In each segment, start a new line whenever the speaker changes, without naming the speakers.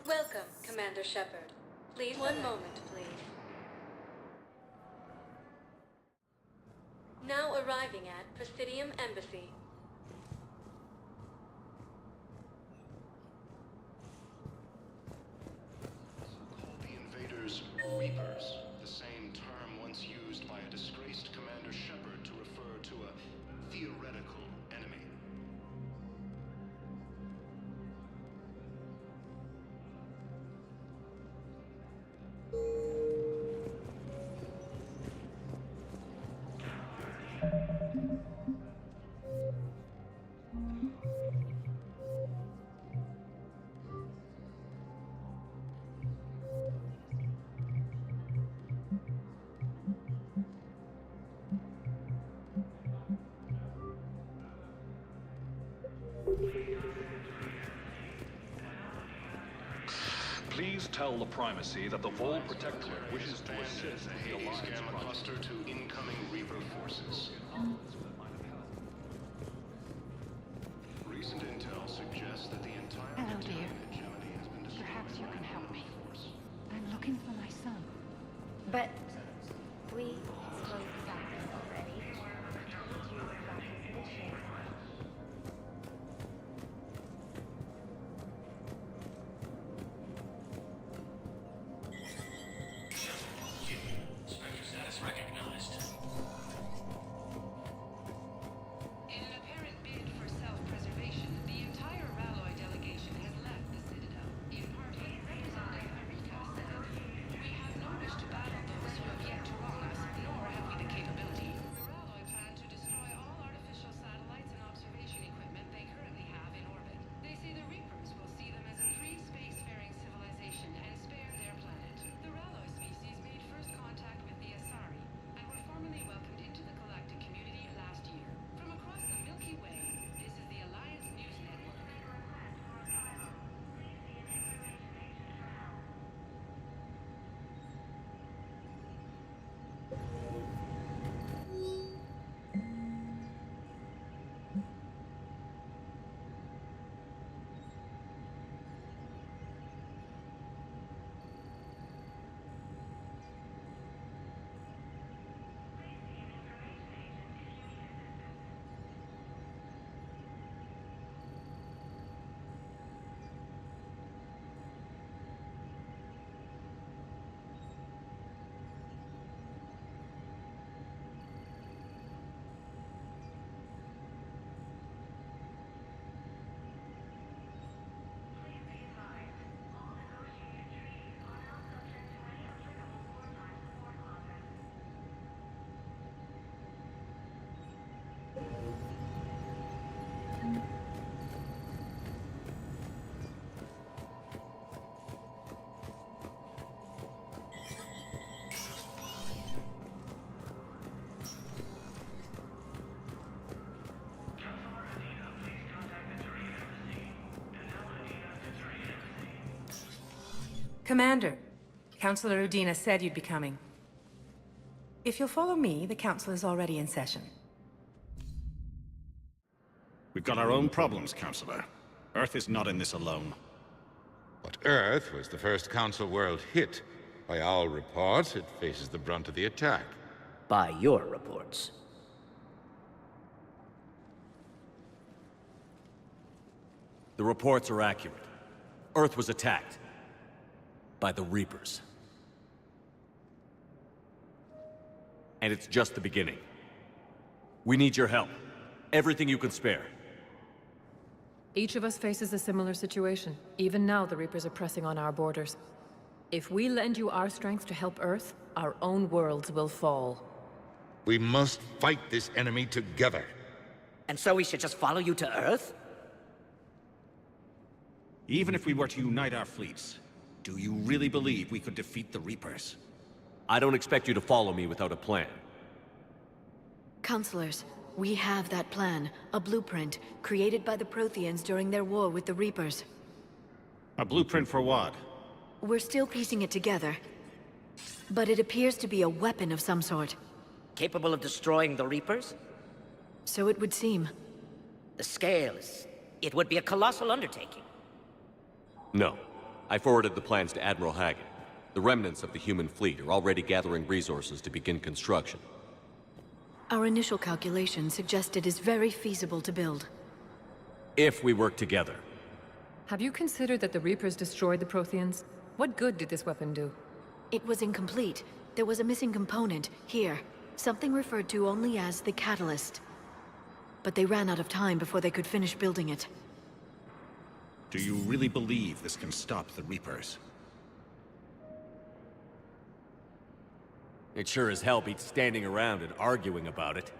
Welcome, Commander Shepard. Please, one moment, please. Now arriving at Presidium Embassy.
Call the invaders Reapers, the same term once used by a disgraced Commander Shepard to refer to a theoretical enemy.
Please tell the Primacy that the Vol Protectorate wishes to assist
The
the
Hades
Alliance
Gamma
project.
cluster to incoming Reaper forces. Recent intel suggests that the entire
Hello, dear.
hegemony has been destroyed.
Perhaps you
by
can help me.
Force.
I'm looking for my son.
But we spoke about this already. I told you about his mission.
In an apparent bid for self-preservation, the entire Ralloy delegation has left the Citadel. In part, Representative Eureka said, "We have no wish to battle those who have yet to wrong us, nor have we the capability. The Ralloy plan to destroy all artificial satellites and observation equipment they currently have in orbit. They say the Reapers will see them as a pre-spacefaring civilization and spare their planet. The Ralloy species made first contact with the Asari, and were formally welcomed into the galactic community last year. From across the Milky Way, this is the Alliance News Network."
Commander, Councillor Udina said you'd be coming. If you'll follow me, the council is already in session.
We've got our own problems, Councillor. Earth is not in this alone.
But Earth was the first Council world hit. By all reports, it faces the brunt of the attack.
By your reports.
The reports are accurate. Earth was attacked. By the Reapers. And it's just the beginning. We need your help. Everything you can spare.
Each of us faces a similar situation. Even now, the Reapers are pressing on our borders. If we lend you our strength to help Earth, our own worlds will fall.
We must fight this enemy together.
And so we should just follow you to Earth?
Even if we were to unite our fleets, do you really believe we could defeat the Reapers?
I don't expect you to follow me without a plan.
Counselors, we have that plan, a blueprint, created by the Protheans during their war with the Reapers.
A blueprint for what?
We're still piecing it together, but it appears to be a weapon of some sort.
Capable of destroying the Reapers?
So it would seem.
The scale is... it would be a colossal undertaking.
No. I forwarded the plans to Admiral Hagen. The remnants of the human fleet are already gathering resources to begin construction.
Our initial calculations suggest it is very feasible to build.
If we work together.
Have you considered that the Reapers destroyed the Protheans? What good did this weapon do?
It was incomplete. There was a missing component, here. Something referred to only as the catalyst. But they ran out of time before they could finish building it.
Do you really believe this can stop the Reapers?
It sure as hell beats standing around and arguing about it.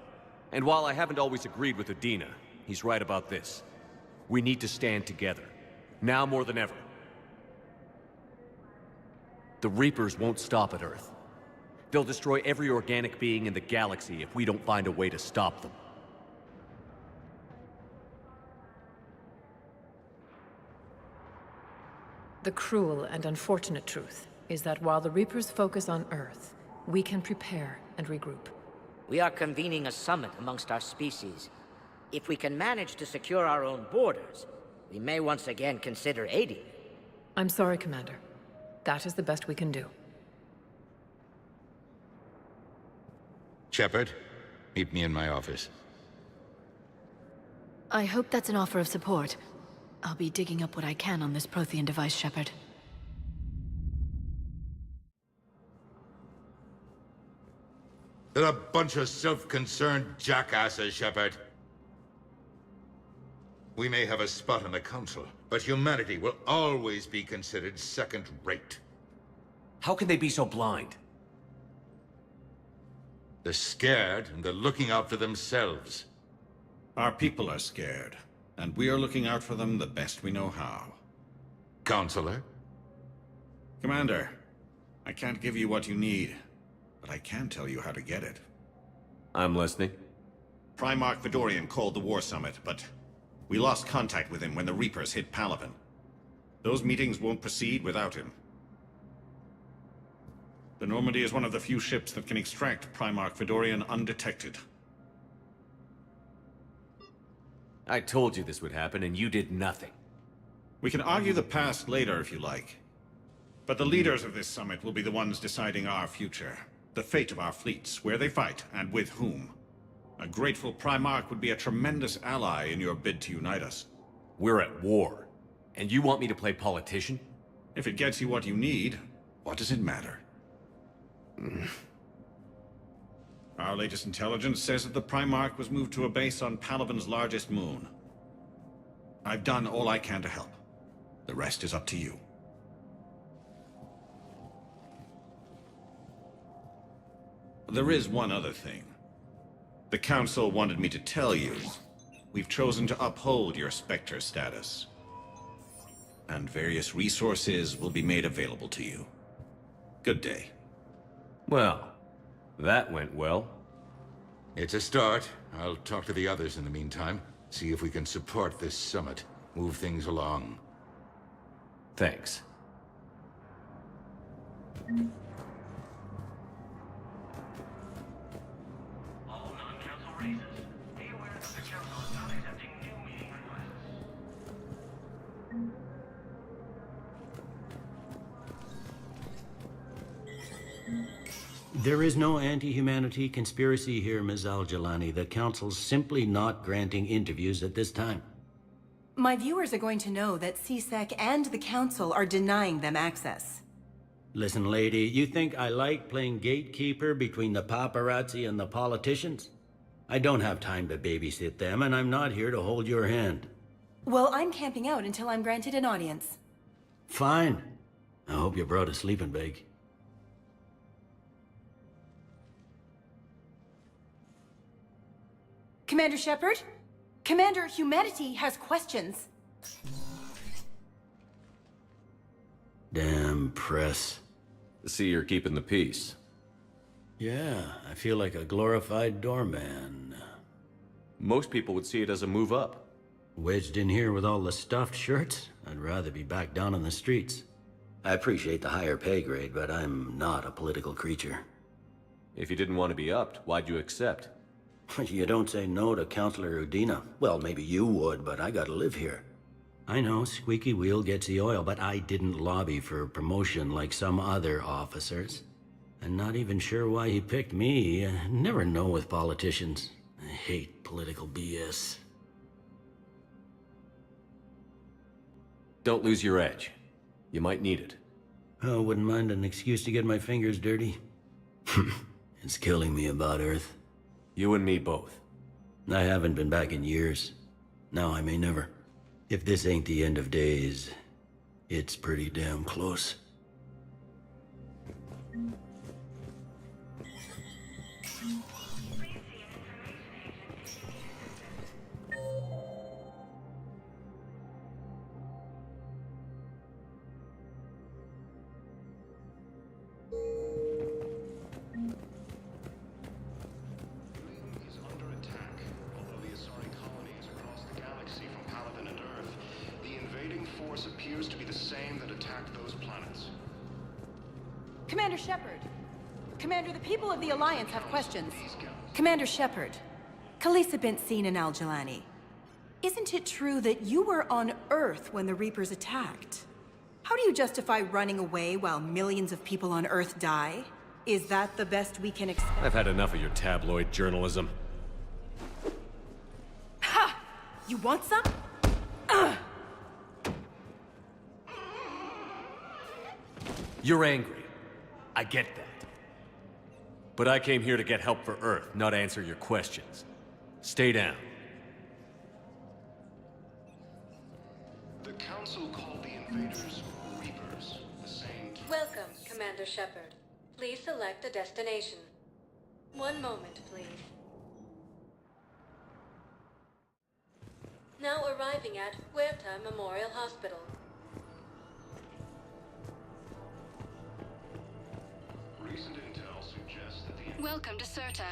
And while I haven't always agreed with Udina, he's right about this. We need to stand together. Now more than ever. The Reapers won't stop at Earth. They'll destroy every organic being in the galaxy if we don't find a way to stop them.
The cruel and unfortunate truth is that while the Reapers focus on Earth, we can prepare and regroup.
We are convening a summit amongst our species. If we can manage to secure our own borders, we may once again consider aiding.
I'm sorry, Commander. That is the best we can do.
Shepard, meet me in my office.
I hope that's an offer of support. I'll be digging up what I can on this Prothean device, Shepard.
They're a bunch of self-concerned jackasses, Shepard. We may have a spot on the Council, but humanity will always be considered second-rate.
How can they be so blind?
They're scared, and they're looking out for themselves.
Our people are scared, and we are looking out for them the best we know how.
Counselor?
Commander, I can't give you what you need, but I can tell you how to get it.
I'm listening.
Primarch Vidorian called the War Summit, but we lost contact with him when the Reapers hit Palaven. Those meetings won't proceed without him. The Normandy is one of the few ships that can extract Primarch Vidorian undetected.
I told you this would happen, and you did nothing.
We can argue the past later if you like. But the leaders of this summit will be the ones deciding our future. The fate of our fleets, where they fight, and with whom. A grateful Primarch would be a tremendous ally in your bid to unite us.
We're at war. And you want me to play politician?
If it gets you what you need, what does it matter? Our latest intelligence says that the Primarch was moved to a base on Palaven's largest moon. I've done all I can to help. The rest is up to you. There is one other thing. The Council wanted me to tell you. We've chosen to uphold your Spectre status. And various resources will be made available to you. Good day.
Well, that went well.
It's a start. I'll talk to the others in the meantime. See if we can support this summit. Move things along.
Thanks.
All non-council races, be aware that the council is not accepting new meeting requests.
There is no anti-humanity conspiracy here, Ms. Al-Jalani. The Council's simply not granting interviews at this time.
My viewers are going to know that CSEC and the Council are denying them access.
Listen, lady, you think I like playing gatekeeper between the paparazzi and the politicians? I don't have time to babysit them, and I'm not here to hold your hand.
Well, I'm camping out until I'm granted an audience.
Fine. I hope you brought a sleeping bag.
Commander Shepard? Commander, humanity has questions.
Damn press.
See, you're keeping the peace.
Yeah, I feel like a glorified doorman.
Most people would see it as a move up.
Wedged in here with all the stuffed shirts? I'd rather be back down on the streets. I appreciate the higher pay grade, but I'm not a political creature.
If you didn't want to be upped, why'd you accept?
You don't say no to Counselor Udina. Well, maybe you would, but I gotta live here. I know, squeaky wheel gets the oil, but I didn't lobby for promotion like some other officers. I'm not even sure why he picked me. I never know with politicians. I hate political BS.
Don't lose your edge. You might need it.
Oh, wouldn't mind an excuse to get my fingers dirty. It's killing me about Earth.
You and me both.
I haven't been back in years. Now I may never. If this ain't the end of days, it's pretty damn close.
Appears to be the same that attacked those planets.
Commander Shepard. Commander, the people of the Alliance have questions. Commander Shepard. Khaleesa bint seen in Al-Jelani. Isn't it true that you were on Earth when the Reapers attacked? How do you justify running away while millions of people on Earth die? Is that the best we can expect?
I've had enough of your tabloid journalism.
Ha! You want some?
You're angry. I get that. But I came here to get help for Earth, not answer your questions. Stay down.
The Council called the invaders Reapers, the same...
Welcome, Commander Shepard. Please select a destination. One moment, please. Now arriving at Huerta Memorial Hospital.
Recent intel suggests that the...
Welcome to Cirta.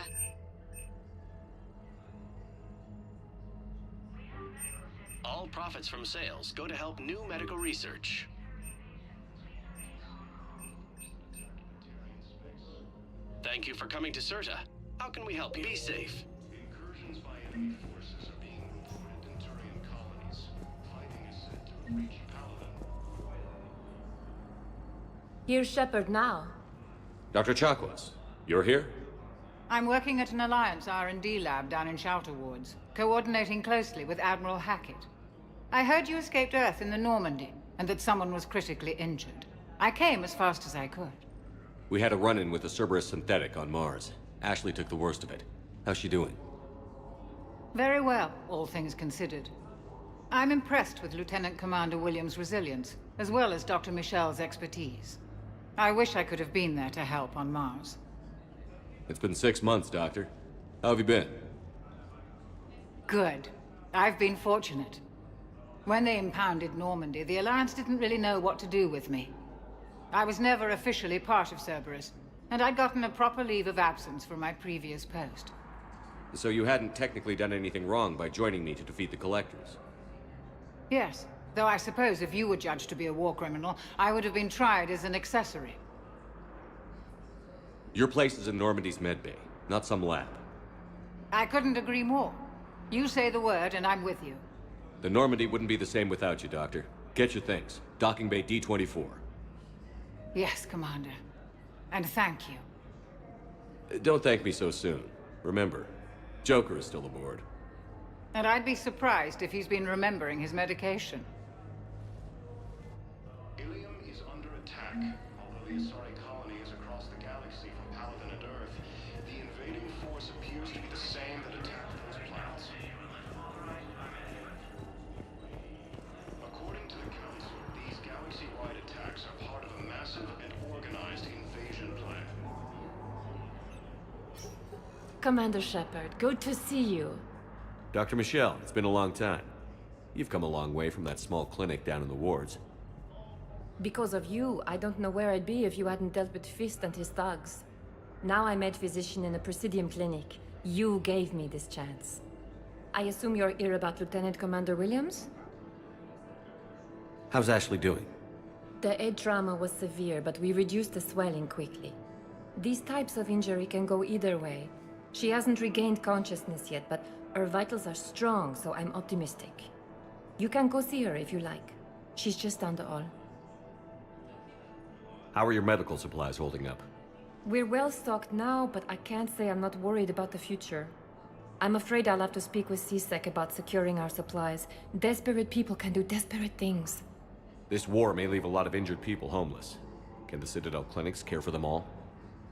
All profits from sales go to help new medical research. Thank you for coming to Cirta. How can we help you? Be safe.
Incursions by enemy forces are being reported in Turian colonies. Fighting is said to have reached Paladin.
Here's Shepard now.
Dr. Chakwas, you're here?
I'm working at an Alliance R&D lab down in Shelter Wards, coordinating closely with Admiral Hackett. I heard you escaped Earth in the Normandy, and that someone was critically injured. I came as fast as I could.
We had a run-in with a Cerberus synthetic on Mars. Ashley took the worst of it. How's she doing?
Very well, all things considered. I'm impressed with Lieutenant Commander Williams' resilience, as well as Dr. Michel's expertise. I wish I could have been there to help on Mars.
It's been 6 months, Doctor. How have you been?
Good. I've been fortunate. When they impounded Normandy, the Alliance didn't really know what to do with me. I was never officially part of Cerberus, and I'd gotten a proper leave of absence from my previous post.
So you hadn't technically done anything wrong by joining me to defeat the Collectors?
Yes, though I suppose if you were judged to be a war criminal, I would have been tried as an accessory.
Your place is in Normandy's medbay, not some lab.
I couldn't agree more. You say the word, and I'm with you.
The Normandy wouldn't be the same without you, Doctor. Get your things. Docking Bay D-24.
Yes, Commander. And thank you.
Don't thank me so soon. Remember, Joker is still aboard.
And I'd be surprised if he's been remembering his medication.
Ilium is under attack. Although the Asari colony is across the galaxy from Paladin and Earth, the invading force appears to be the same that attacked those planets.
Commander Shepard, good to see you.
Dr. Michelle, it's been a long time. You've come a long way from that small clinic down in the wards.
Because of you, I don't know where I'd be if you hadn't dealt with Fist and his thugs. Now I'm head physician in a Presidium clinic. You gave me this chance. I assume you're here about Lieutenant Commander Williams?
How's Ashley doing?
The head trauma was severe, but we reduced the swelling quickly. These types of injury can go either way. She hasn't regained consciousness yet, but her vitals are strong, so I'm optimistic. You can go see her if you like. She's just down the hall.
How are your medical supplies holding up?
We're well stocked now, but I can't say I'm not worried about the future. I'm afraid I'll have to speak with CSEC about securing our supplies. Desperate people can do desperate things.
This war may leave a lot of injured people homeless. Can the Citadel clinics care for them all?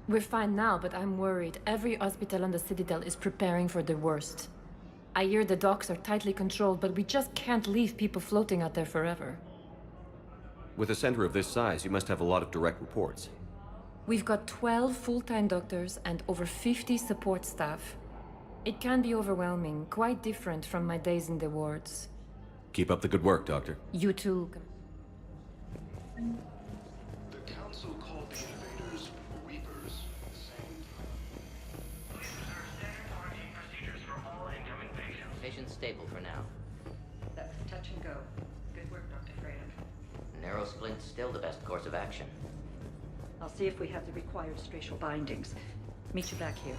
We're fine now, but I'm worried. Every hospital on the Citadel is preparing for the worst. I hear the docks are tightly controlled, but we just can't leave people floating out there forever.
With a center of this size, you must have a lot of direct reports.
We've got 12 full-time doctors and over 50 support staff. It can be overwhelming, quite different from my days in the wards.
Keep up the good work, Doctor.
You too.
The Council called the invaders Reapers at the same time.
Please observe standard quarantine procedures for all incoming patients.
Patient stable for now.
That's touch and go. Good work, Dr. Freya.
Narrow splint's still the best course of action.
I'll see if we have the required spatial bindings. Meet you back here.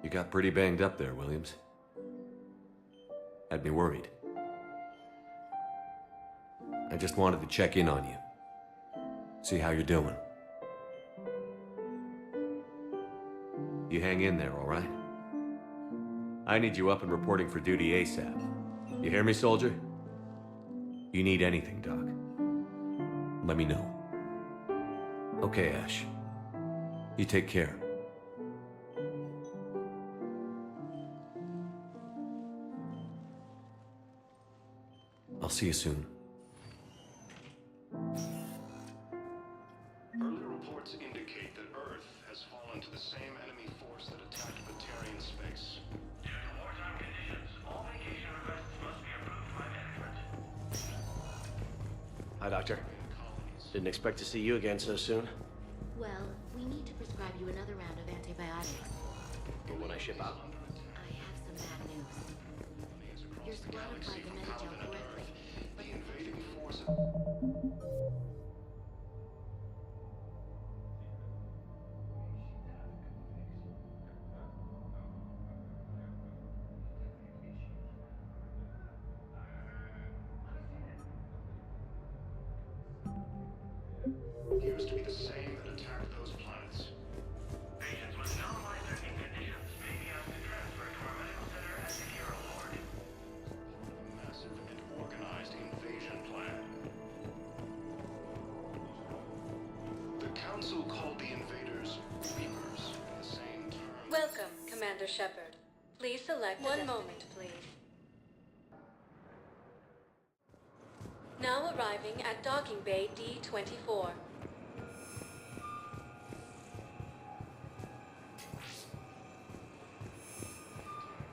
You got pretty banged up there, Williams. Had me worried. I just wanted to check in on you. See how you're doing. You hang in there, all right? I need you up and reporting for duty ASAP. You hear me, soldier? You need anything, Doc. Let me know. Okay, Ash. You take care. I'll see you soon.
Early reports indicate that Earth has fallen to the same enemy force that attacked Batarian space.
Due to wartime conditions, all vacation requests must be approved by management.
Hi, Doctor. Didn't expect to see you again so soon.
Well, we need to prescribe you another round of antibiotics.
But when I ship out,
I have some bad news. You're swallowed by the Metagel correctly.
The invading force. Appears to be the same that attacked those planets.
Patients with known life-threatening conditions may be asked to transfer to our medical center at the Hero Ward.
Massive and organized invasion plan. The Council called the invaders Reapers in the same term.
Welcome, Commander Shepard. Please select one moment, please. Now arriving at docking bay D-24.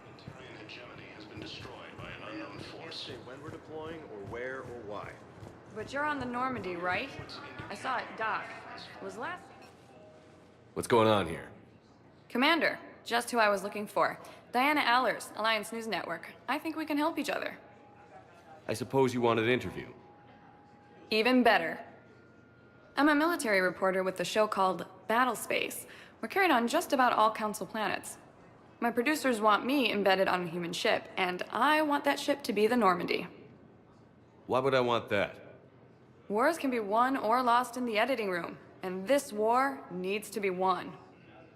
Batarian hegemony has been destroyed by an unknown force.
Say when we're deploying, or where, or why.
But you're on the Normandy, right? I saw it dock. Was last...
What's going on here?
Commander, just who I was looking for. Diana Allers, Alliance News Network. I think we can help each other.
I suppose you wanted an interview.
Even better. I'm a military reporter with the show called Battle Space. We're carried on just about all Council planets. My producers want me embedded on a human ship, and I want that ship to be the Normandy.
Why would I want that?
Wars can be won or lost in the editing room, and this war needs to be won.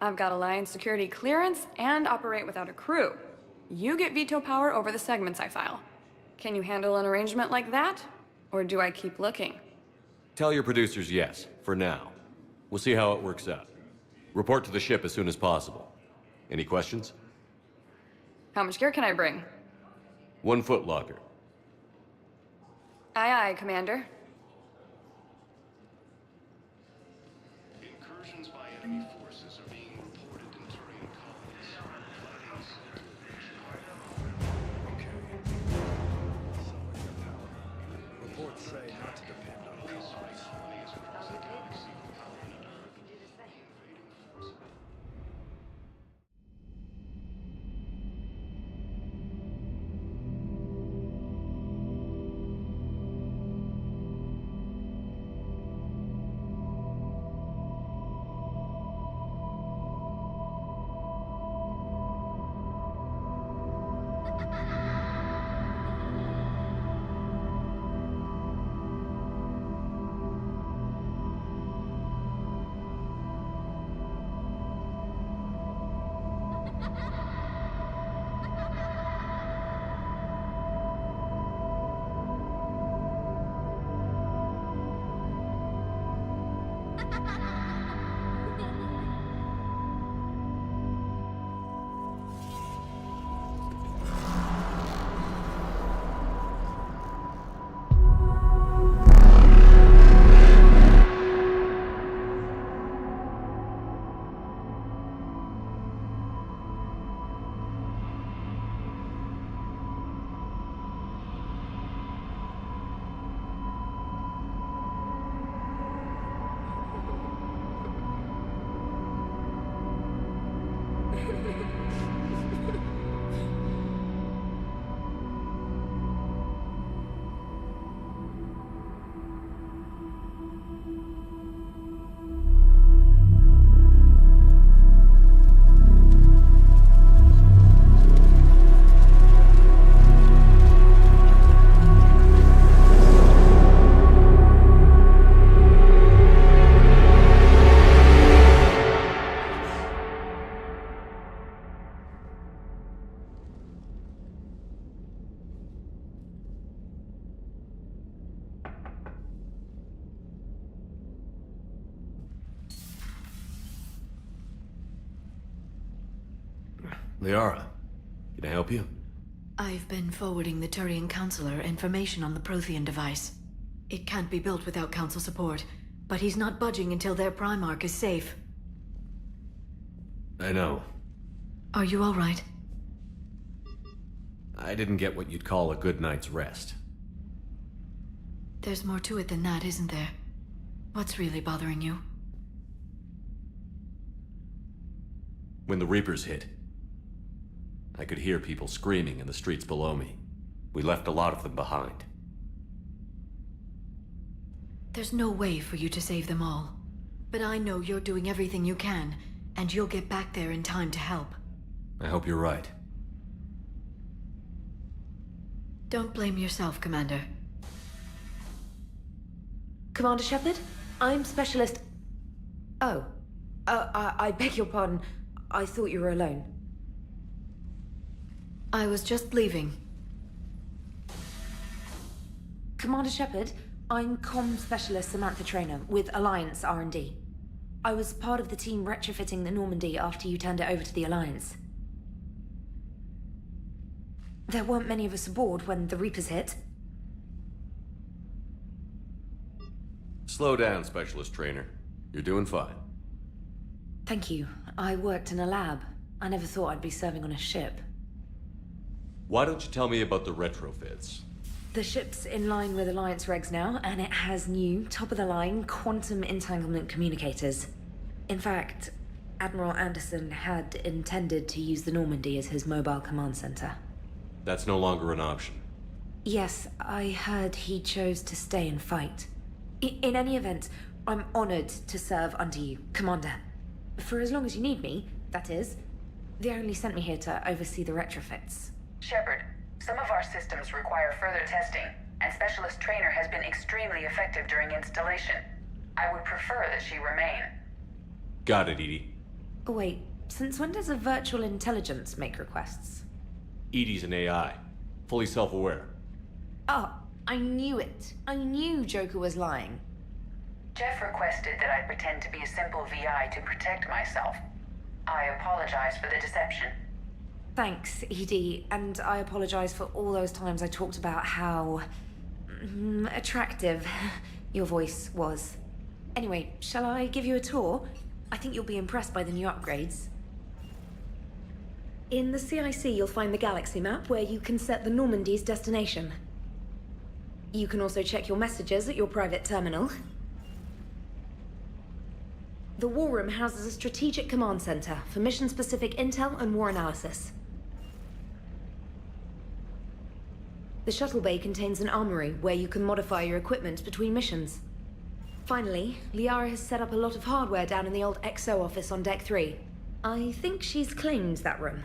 I've got Alliance security clearance and operate without a crew. You get veto power over the segments I file. Can you handle an arrangement like that? Or do I keep looking?
Tell your producers yes, for now. We'll see how it works out. Report to the ship as soon as possible. Any questions?
How much gear can I bring?
1 foot locker.
Aye, aye, Commander.
Liara, can I help you?
I've been forwarding the Turian Counselor information on the Prothean device. It can't be built without Council support, but he's not budging until their Primarch is safe.
I know.
Are you all right?
I didn't get what you'd call a good night's rest.
There's more to it than that, isn't there? What's really bothering you?
When the Reapers hit, I could hear people screaming in the streets below me. We left a lot of them behind.
There's no way for you to save them all. But I know you're doing everything you can, and you'll get back there in time to help.
I hope you're right.
Don't blame yourself, Commander.
Commander Shepard? I'm Specialist... Oh. I beg your pardon. I thought you were alone.
I was just leaving.
Commander Shepard, I'm Comm Specialist Samantha Traynor with Alliance R&D. I was part of the team retrofitting the Normandy after you turned it over to the Alliance. There weren't many of us aboard when the Reapers hit.
Slow down, Specialist Trainer. You're doing fine.
Thank you. I worked in a lab. I never thought I'd be serving on a ship.
Why don't you tell me about the retrofits?
The ship's in line with Alliance regs now, and it has new, top-of-the-line, quantum entanglement communicators. In fact, Admiral Anderson had intended to use the Normandy as his mobile command center.
That's no longer an option.
Yes, I heard he chose to stay and fight. In any event, I'm honored to serve under you, Commander. For as long as you need me, that is. They only sent me here to oversee the retrofits.
Shepard, some of our systems require further testing, and Specialist Trainer has been extremely effective during installation. I would prefer that she remain.
Got it, Edie.
Wait, since when does a virtual intelligence make requests?
Edie's an AI, fully self-aware.
Oh, I knew it. I knew Joker was lying.
Jeff requested that I pretend to be a simple VI to protect myself. I apologize for the deception.
Thanks, Edie, and I apologize for all those times I talked about how... attractive your voice was. Anyway, shall I give you a tour? I think you'll be impressed by the new upgrades. In the CIC, you'll find the galaxy map where you can set the Normandy's destination. You can also check your messages at your private terminal. The War Room houses a strategic command center for mission-specific intel and war analysis. The shuttle bay contains an armory where you can modify your equipment between missions. Finally, Liara has set up a lot of hardware down in the old XO office on Deck 3. I think she's claimed that room.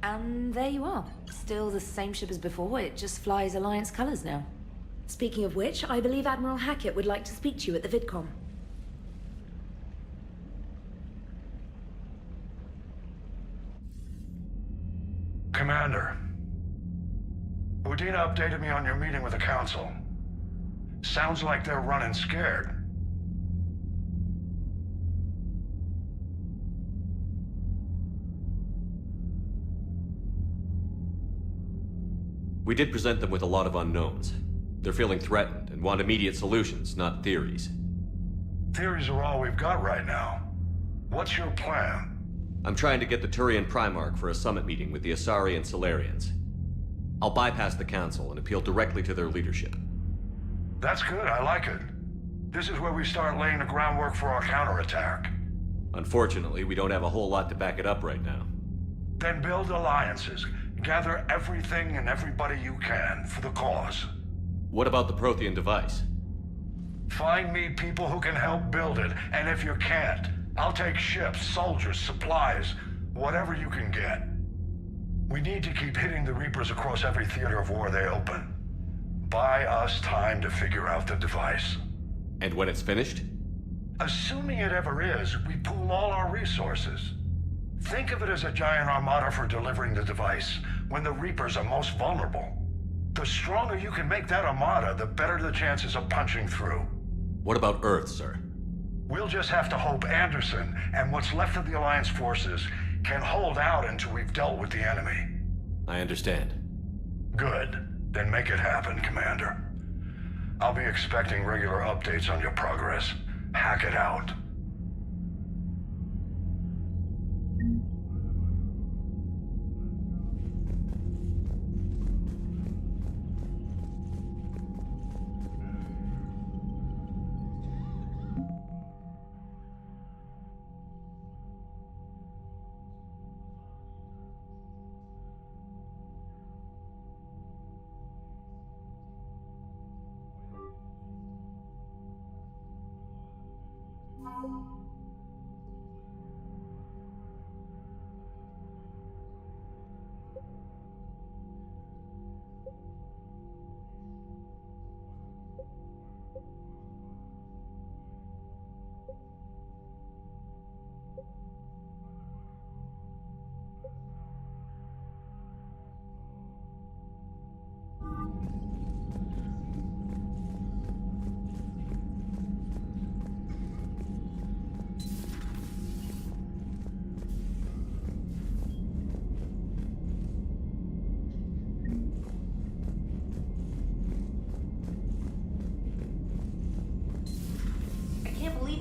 And there you are. Still the same ship as before, it just flies Alliance colors now. Speaking of which, I believe Admiral Hackett would like to speak to you at the VidCom.
Commander, Udina updated me on your meeting with the Council. Sounds like they're running scared.
We did present them with a lot of unknowns. They're feeling threatened and want immediate solutions, not theories.
Theories are all we've got right now. What's your plan?
I'm trying to get the Turian Primarch for a summit meeting with the Asari and Solarians. I'll bypass the Council and appeal directly to their leadership.
That's good, I like it. This is where we start laying the groundwork for our counterattack.
Unfortunately, we don't have a whole lot to back it up right now.
Then build alliances. Gather everything and everybody you can for the cause.
What about the Prothean device?
Find me people who can help build it, and if you can't, I'll take ships, soldiers, supplies, whatever you can get. We need to keep hitting the Reapers across every theater of war they open. Buy us time to figure out the device.
And when it's finished?
Assuming it ever is, we pool all our resources. Think of it as a giant armada for delivering the device, when the Reapers are most vulnerable. The stronger you can make that armada, the better the chances of punching through.
What about Earth, sir?
We'll just have to hope Anderson and what's left of the Alliance forces can hold out until we've dealt with the enemy.
I understand.
Good. Then make it happen, Commander. I'll be expecting regular updates on your progress. Hack it out.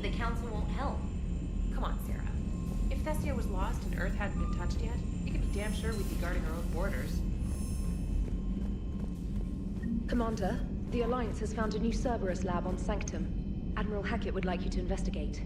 The council won't help.
Come on, Sarah. If Thessia was lost and Earth hadn't been touched yet, you can be damn sure we'd be guarding our own borders.
Commander, the Alliance has found a new Cerberus lab on Sanctum. Admiral Hackett would like you to investigate.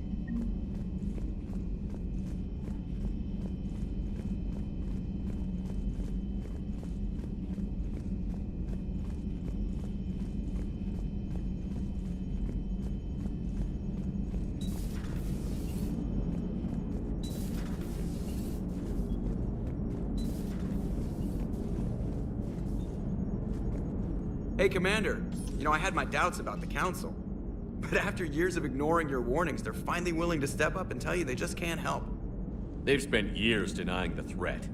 Hey, Commander. You know, I had my doubts about the Council. But after years of ignoring your warnings, they're finally willing to step up and tell you they just can't help.
They've spent years denying the threat.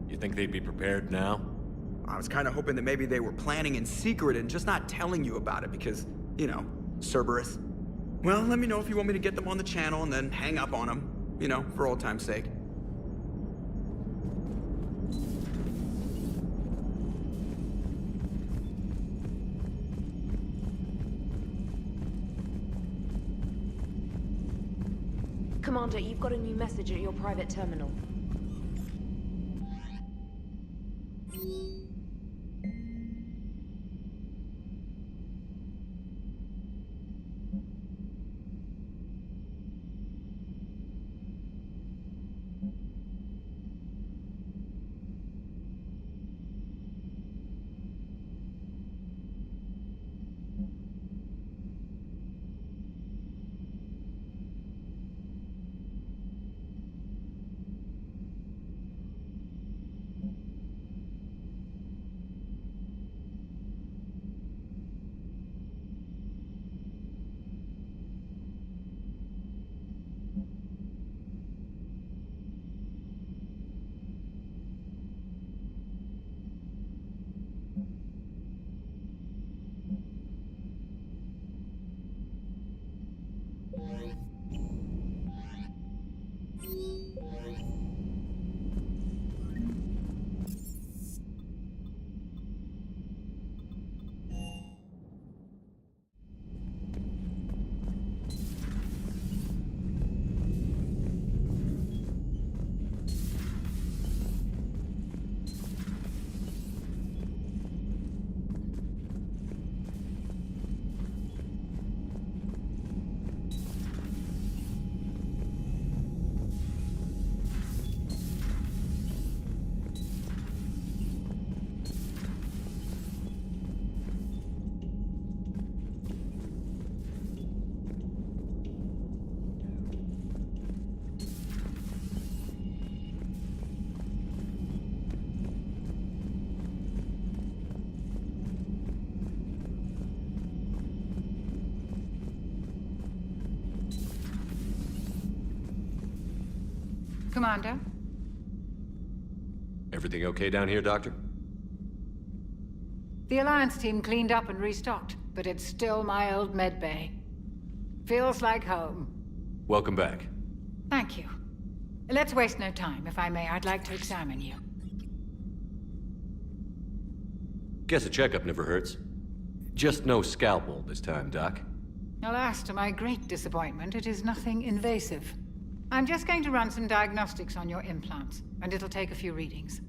You think they'd be prepared now?
I was kind of hoping that maybe they were planning in secret and just not telling you about it because, you know, Cerberus. Well, let me know if you want me to get them on the channel and then hang up on them. You know, for old time's sake.
Commander, you've got a new message at your private terminal.
Commander?
Everything okay down here, Doctor?
The Alliance team cleaned up and restocked, but it's still my old medbay. Feels like home.
Welcome back.
Thank you. Let's waste no time. If I may, I'd like to examine you.
Guess a checkup never hurts. Just no scalpel this time, Doc.
Alas, to my great disappointment, it is nothing invasive. I'm just going to run some diagnostics on your implants, and it'll take a few readings.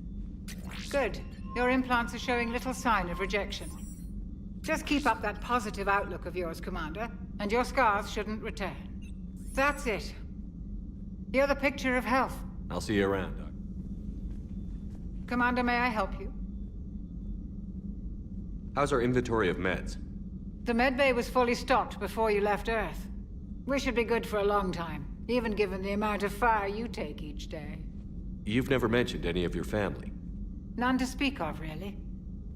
Good. Your implants are showing little sign of rejection. Just keep up that positive outlook of yours, Commander, and your scars shouldn't return. That's it. You're the picture of health.
I'll see you around, Doc.
Commander, may I help you?
How's our inventory of meds?
The medbay was fully stocked before you left Earth. We should be good for a long time, even given the amount of fire you take each day.
You've never mentioned any of your family.
None to speak of, really.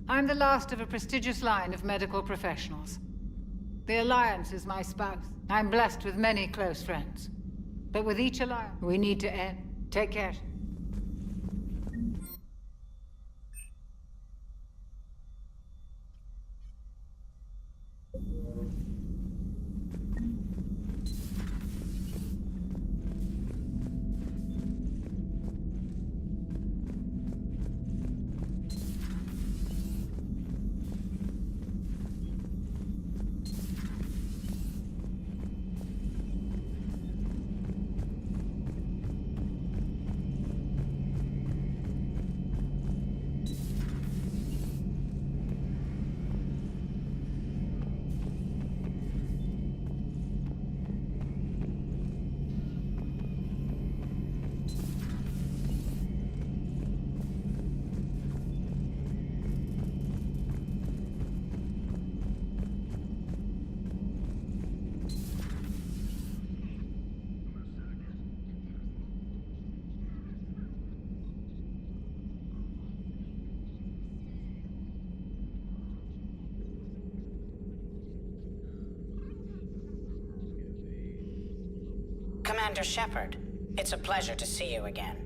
I'm the last of a prestigious line of medical professionals. The Alliance is my spouse. I'm blessed with many close friends. But with each alliance, we need to end. Take care.
Commander Shepard, it's a pleasure to see you again.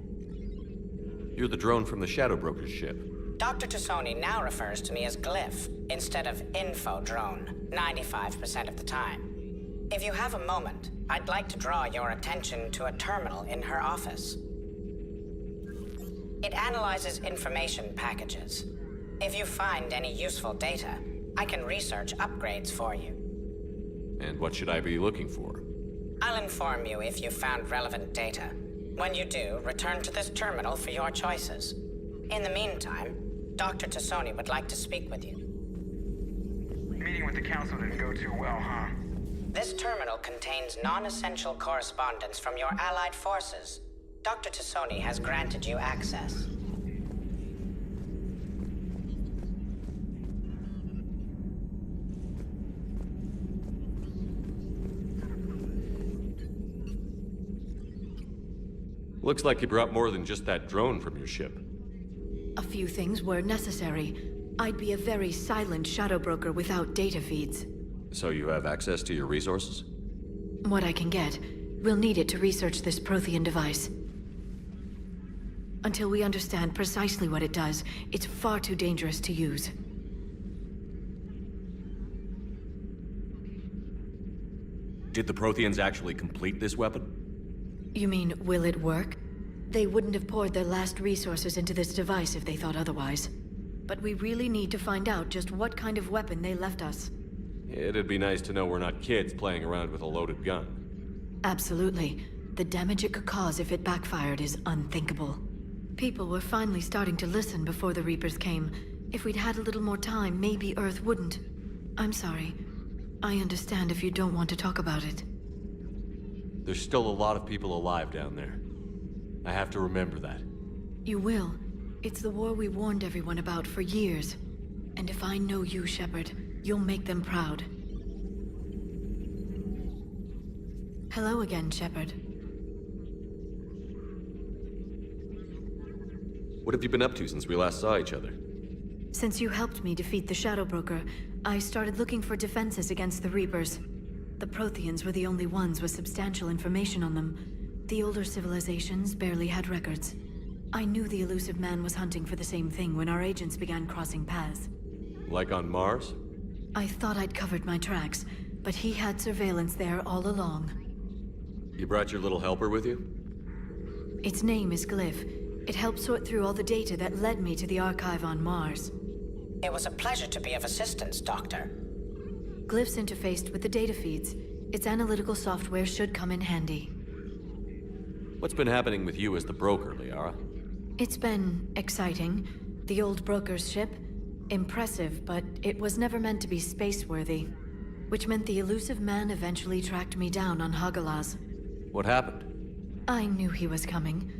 You're the drone from the Shadow Broker's ship.
Dr. Tassoni now refers to me as Glyph instead of Info Drone, 95% of the time. If you have a moment, I'd like to draw your attention to a terminal in her office. It analyzes information packages. If you find any useful data, I can research upgrades for you.
And what should I be looking for?
I'll inform you if you found relevant data. When you do, return to this terminal for your choices. In the meantime, Dr. Tassoni would like to speak with you.
Meeting with the council didn't go too well, huh?
This terminal contains non-essential correspondence from your allied forces. Dr. Tassoni has granted you access.
Looks like you brought more than just that drone from your ship.
A few things were necessary. I'd be a very silent shadow broker without data feeds.
So you have access to your resources?
What I can get. We'll need it to research this Prothean device. Until we understand precisely what it does, it's far too dangerous to use.
Did the Protheans actually complete this weapon?
You mean, will it work? They wouldn't have poured their last resources into this device if they thought otherwise. But we really need to find out just what kind of weapon they left us.
It'd be nice to know we're not kids playing around with a loaded gun.
Absolutely. The damage it could cause if it backfired is unthinkable. People were finally starting to listen before the Reapers came. If we'd had a little more time, maybe Earth wouldn't. I'm sorry. I understand if you don't want to talk about it.
There's still a lot of people alive down there. I have to remember that.
You will. It's the war we warned everyone about for years. And if I know you, Shepard, you'll make them proud. Hello again, Shepard.
What have you been up to since we last saw each other?
Since you helped me defeat the Shadow Broker, I started looking for defenses against the Reapers. The Protheans were the only ones with substantial information on them. The older civilizations barely had records. I knew the elusive man was hunting for the same thing when our agents began crossing paths.
Like on Mars?
I thought I'd covered my tracks, but he had surveillance there all along.
You brought your little helper with you?
Its name is Glyph. It helped sort through all the data that led me to the archive on Mars.
It was a pleasure to be of assistance, Doctor.
Glyph's interfaced with the data feeds. Its analytical software should come in handy.
What's been happening with you as the broker, Liara?
It's been exciting. The old broker's ship, impressive, but it was never meant to be space-worthy. Which meant the elusive man eventually tracked me down on Hagalaz.
What happened?
I knew he was coming.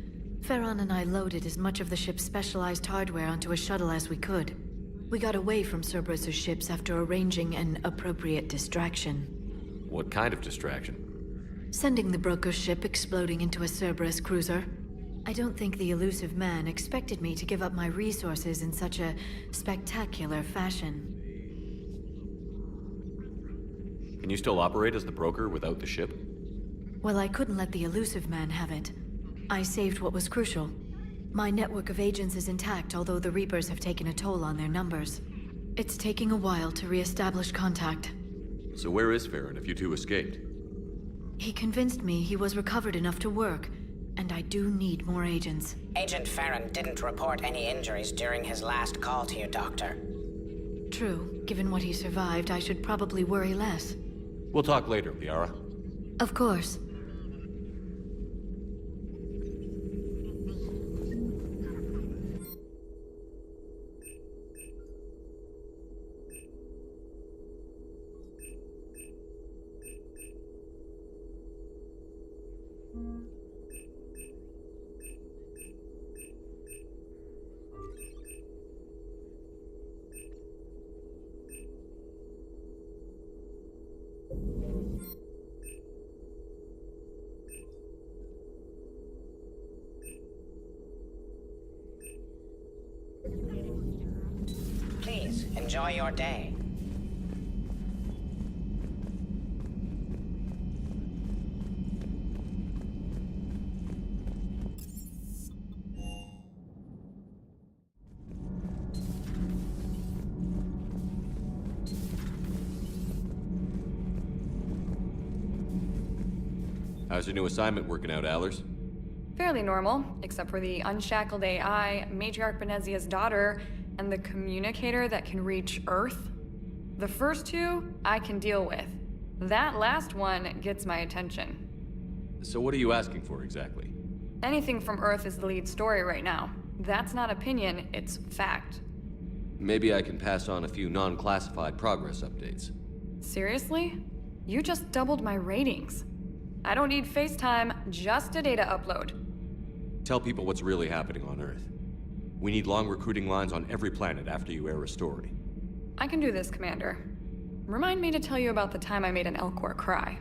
Farron and I loaded as much of the ship's specialized hardware onto a shuttle as we could. We got away from Cerberus's ships after arranging an appropriate distraction.
What kind of distraction?
Sending the broker's ship exploding into a Cerberus cruiser. I don't think the elusive man expected me to give up my resources in such a spectacular fashion.
Can you still operate as the broker without the ship?
Well, I couldn't let the elusive man have it. I saved what was crucial. My network of agents is intact, although the Reapers have taken a toll on their numbers. It's taking a while to re-establish contact.
So where is Farron if you two escaped?
He convinced me he was recovered enough to work, and I do need more agents.
Agent Farron didn't report any injuries during his last call to you, Doctor.
True. Given what he survived, I should probably worry less.
We'll talk later, Liara.
Of course.
Please, enjoy your day.
How's your new assignment working out, Allers?
Fairly normal, except for the unshackled AI, Matriarch Benezia's daughter, and the communicator that can reach Earth. The first two, I can deal with. That last one gets my attention.
So what are you asking for exactly?
Anything from Earth is the lead story right now. That's not opinion, it's fact.
Maybe I can pass on a few non-classified progress updates.
Seriously? You just doubled my ratings. I don't need FaceTime, just a data upload.
Tell people what's really happening on Earth. We need long recruiting lines on every planet after you air a story.
I can do this, Commander. Remind me to tell you about the time I made an Elcor cry.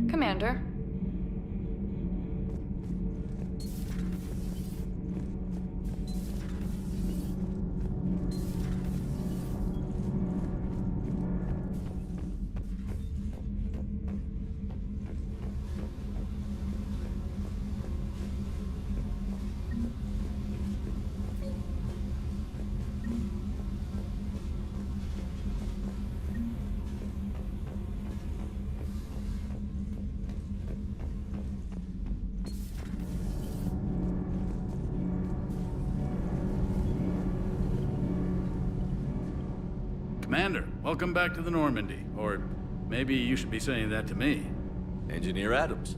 Commander.
Commander, welcome back to the Normandy. Or maybe you should be saying that to me.
Engineer Adams,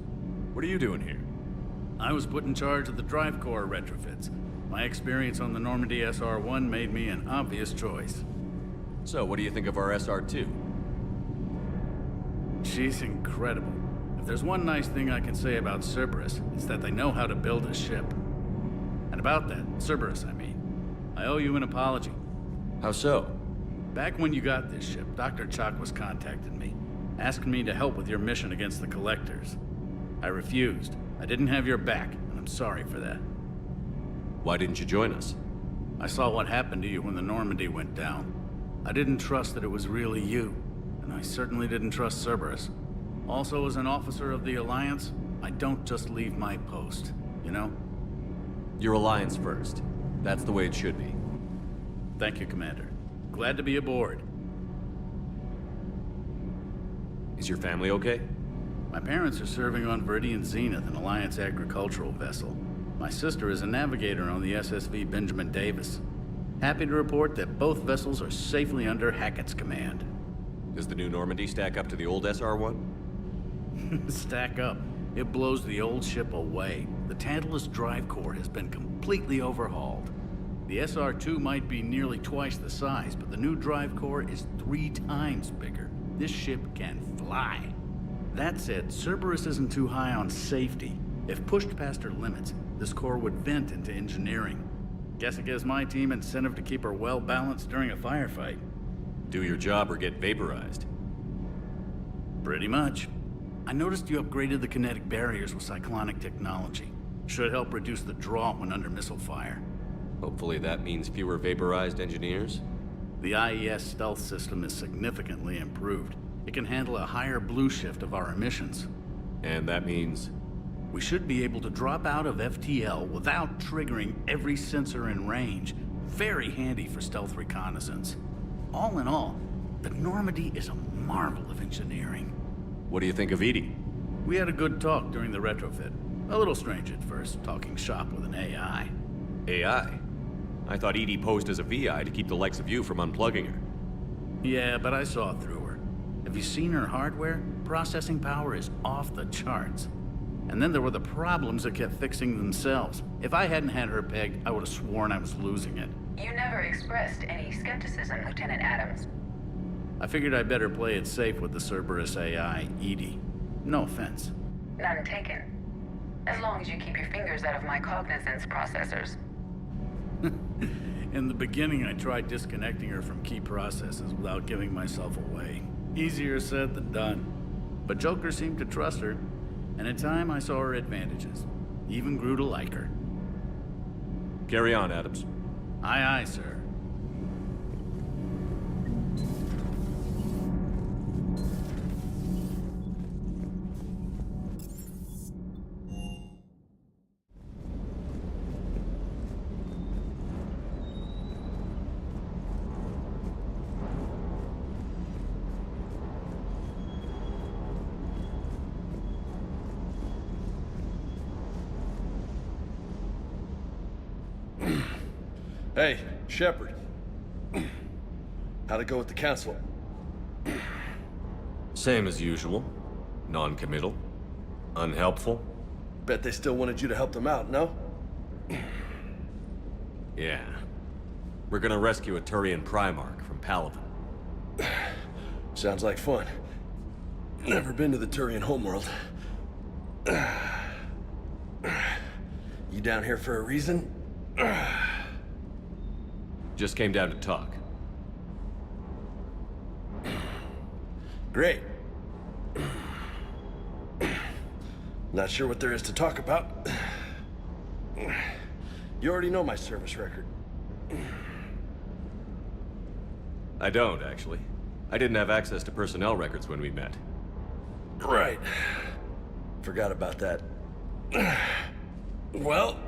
what are you doing here?
I was put in charge of the drive core retrofits. My experience on the Normandy SR-1 made me an obvious choice.
So, what do you think of our SR-2?
She's incredible. If there's one nice thing I can say about Cerberus, it's that they know how to build a ship. And about that, Cerberus, I mean, I owe you an apology.
How so?
Back when you got this ship, Dr. Chalk was contacting me, asking me to help with your mission against the Collectors. I refused. I didn't have your back, and I'm sorry for that.
Why didn't you join us?
I saw what happened to you when the Normandy went down. I didn't trust that it was really you, and I certainly didn't trust Cerberus. Also, as an officer of the Alliance, I don't just leave my post, you know?
Your Alliance first. That's the way it should be.
Thank you, Commander. Glad to be aboard.
Is your family okay?
My parents are serving on Viridian Zenith, an Alliance agricultural vessel. My sister is a navigator on the SSV Benjamin Davis. Happy to report that both vessels are safely under Hackett's command.
Does the new Normandy stack up to the old SR-1?
Stack up. It blows the old ship away. The Tantalus drive core has been completely overhauled. The SR-2 might be nearly twice the size, but the new drive core is 3 times bigger. This ship can fly. That said, Cerberus isn't too high on safety. If pushed past her limits, this core would vent into engineering. Guess it gives my team incentive to keep her well balanced during a firefight.
Do your job or get vaporized.
Pretty much. I noticed you upgraded the kinetic barriers with cyclonic technology. Should help reduce the draw when under missile fire.
Hopefully that means fewer vaporized engineers?
The IES stealth system is significantly improved. It can handle a higher blue shift of our emissions.
And that means?
We should be able to drop out of FTL without triggering every sensor in range. Very handy for stealth reconnaissance. All in all, the Normandy is a marvel of engineering.
What do you think of Edie?
We had a good talk during the retrofit. A little strange at first, talking shop with an AI.
AI? I thought Edie posed as a VI to keep the likes of you from unplugging her.
Yeah, but I saw through her. Have you seen her hardware? Processing power is off the charts. And then there were the problems that kept fixing themselves. If I hadn't had her pegged, I would have sworn I was losing it.
You never expressed any skepticism, Lieutenant Adams.
I figured I'd better play it safe with the Cerberus AI, Edie. No offense.
None taken. As long as you keep your fingers out of my cognizance processors.
In the beginning, I tried disconnecting her from key processes without giving myself away. Easier said than done. But Joker seemed to trust her, and in time I saw her advantages. Even grew to like her.
Carry on, Adams.
Aye, aye, sir.
Hey, Shepard. How'd it go with the council?
Same as usual. Non-committal. Unhelpful.
Bet they still wanted you to help them out, no?
Yeah. We're gonna rescue a Turian Primarch from Palaven.
Sounds like fun. Never been to the Turian homeworld. You down here for a reason?
Just came down to talk.
Great. Not sure what there is to talk about. You already know my service record.
I don't, actually. I didn't have access to personnel records when we met.
Right. Forgot about that. Well...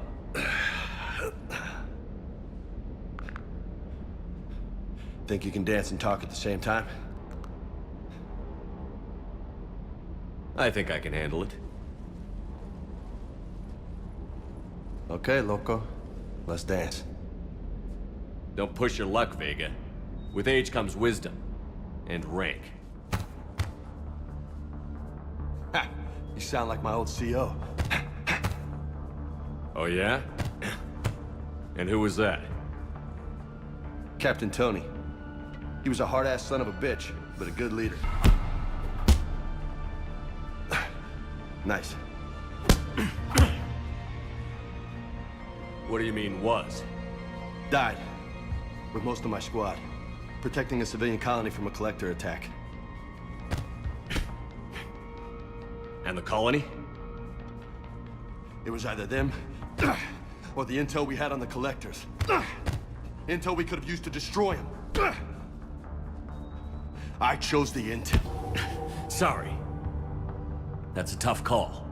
Think you can dance and talk at the same time?
I think I can handle it.
Okay, loco. Let's dance.
Don't push your luck, Vega. With age comes wisdom. And rank.
Ha! You sound like my old CO.
Oh yeah? And who was that?
Captain Tony. He was a hard-ass son of a bitch, but a good leader. Nice.
What do you mean, was?
Died. With most of my squad. Protecting a civilian colony from a collector attack.
And the colony?
It was either them, or the intel we had on the collectors. Intel we could have used to destroy them. I chose the intel.
Sorry. That's a tough call.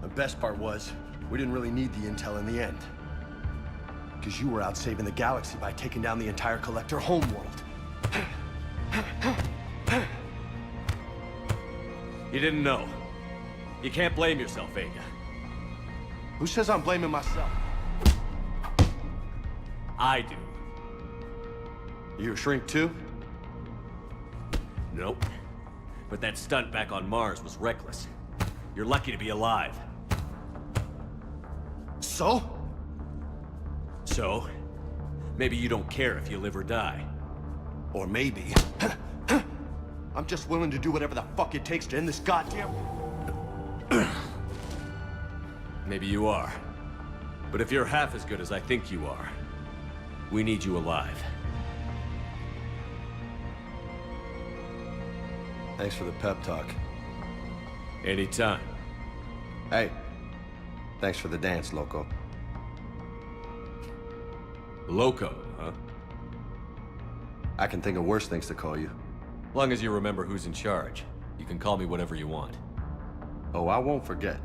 The best part was, we didn't really need the intel in the end. Because you were out saving the galaxy by taking down the entire Collector homeworld.
You didn't know. You can't blame yourself, Vega.
Who says I'm blaming myself?
I do.
You a shrink too?
Nope. But that stunt back on Mars was reckless. You're lucky to be alive.
So?
So? Maybe you don't care if you live or die.
Or maybe... I'm just willing to do whatever the fuck it takes to end this goddamn...
Maybe you are. But if you're half as good as I think you are, we need you alive.
Thanks for the pep talk.
Anytime.
Hey, thanks for the dance, Loco.
Loco, huh?
I can think of worse things to call you.
Long as you remember who's in charge, you can call me whatever you want.
Oh, I won't forget.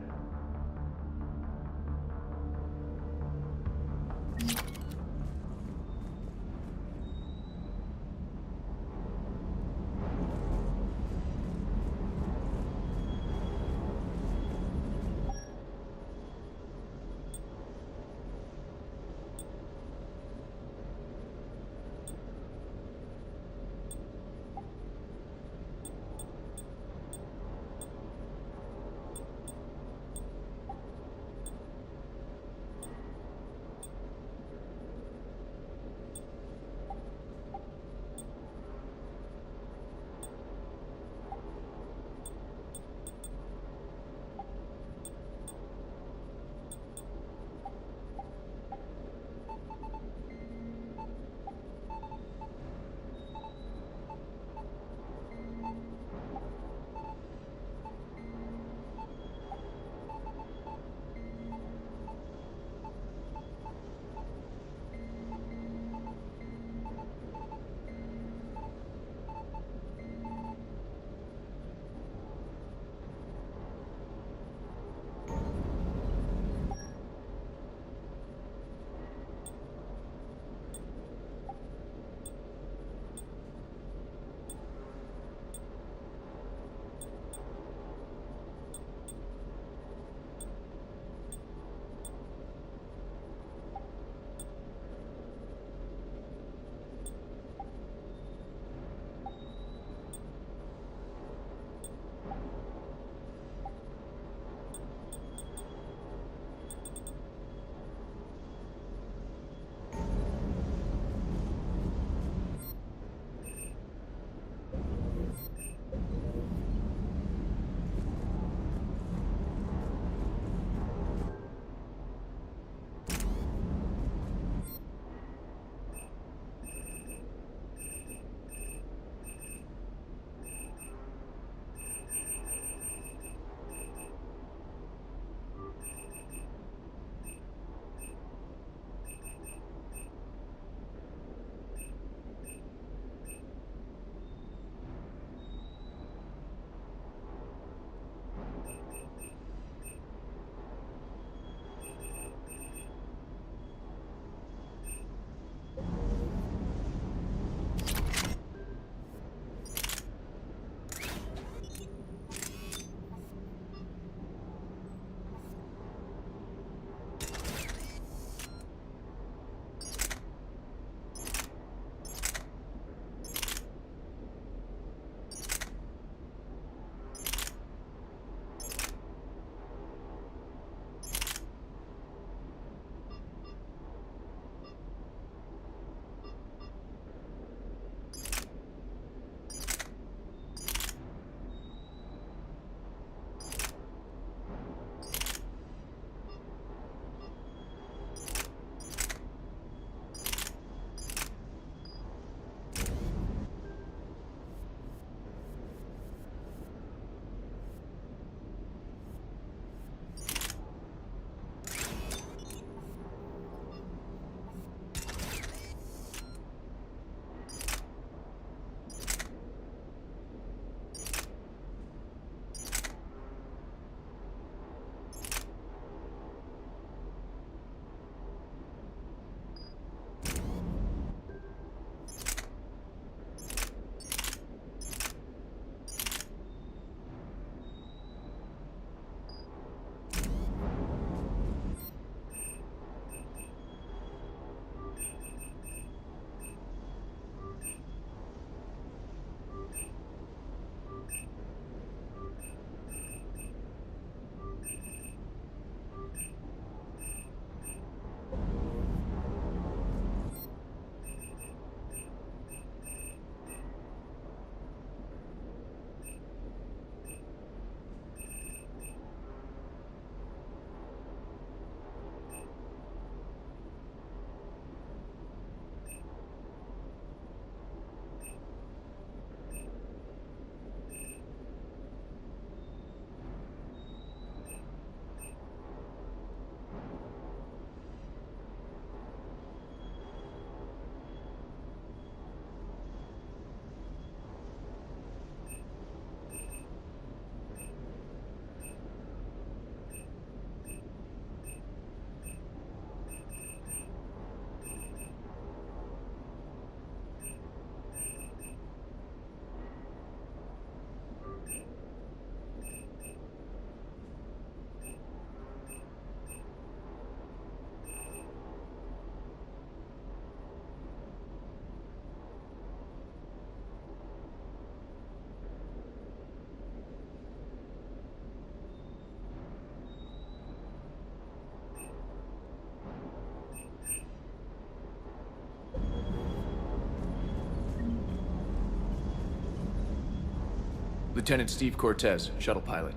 Lieutenant Steve Cortez, shuttle pilot.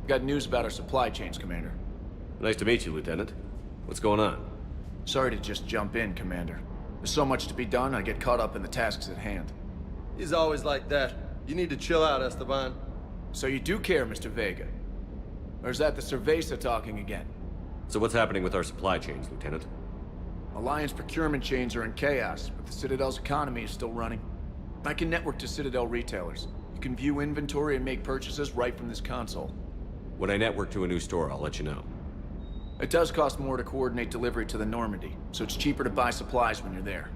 Got news about our supply chains, Commander.
Nice to meet you, Lieutenant. What's going on?
Sorry to just jump in, Commander. There's so much to be done, I get caught up in the tasks at hand.
He's always like that. You need to chill out, Esteban.
So you do care, Mr. Vega? Or is that the Cerveza talking again?
So what's happening with our supply chains, Lieutenant?
Alliance procurement chains are in chaos, but the Citadel's economy is still running. I can network to Citadel retailers. You can view inventory and make purchases right from this console.
When I network to a new store, I'll let you know.
It does cost more to coordinate delivery to the Normandy, so it's cheaper to buy supplies when you're there.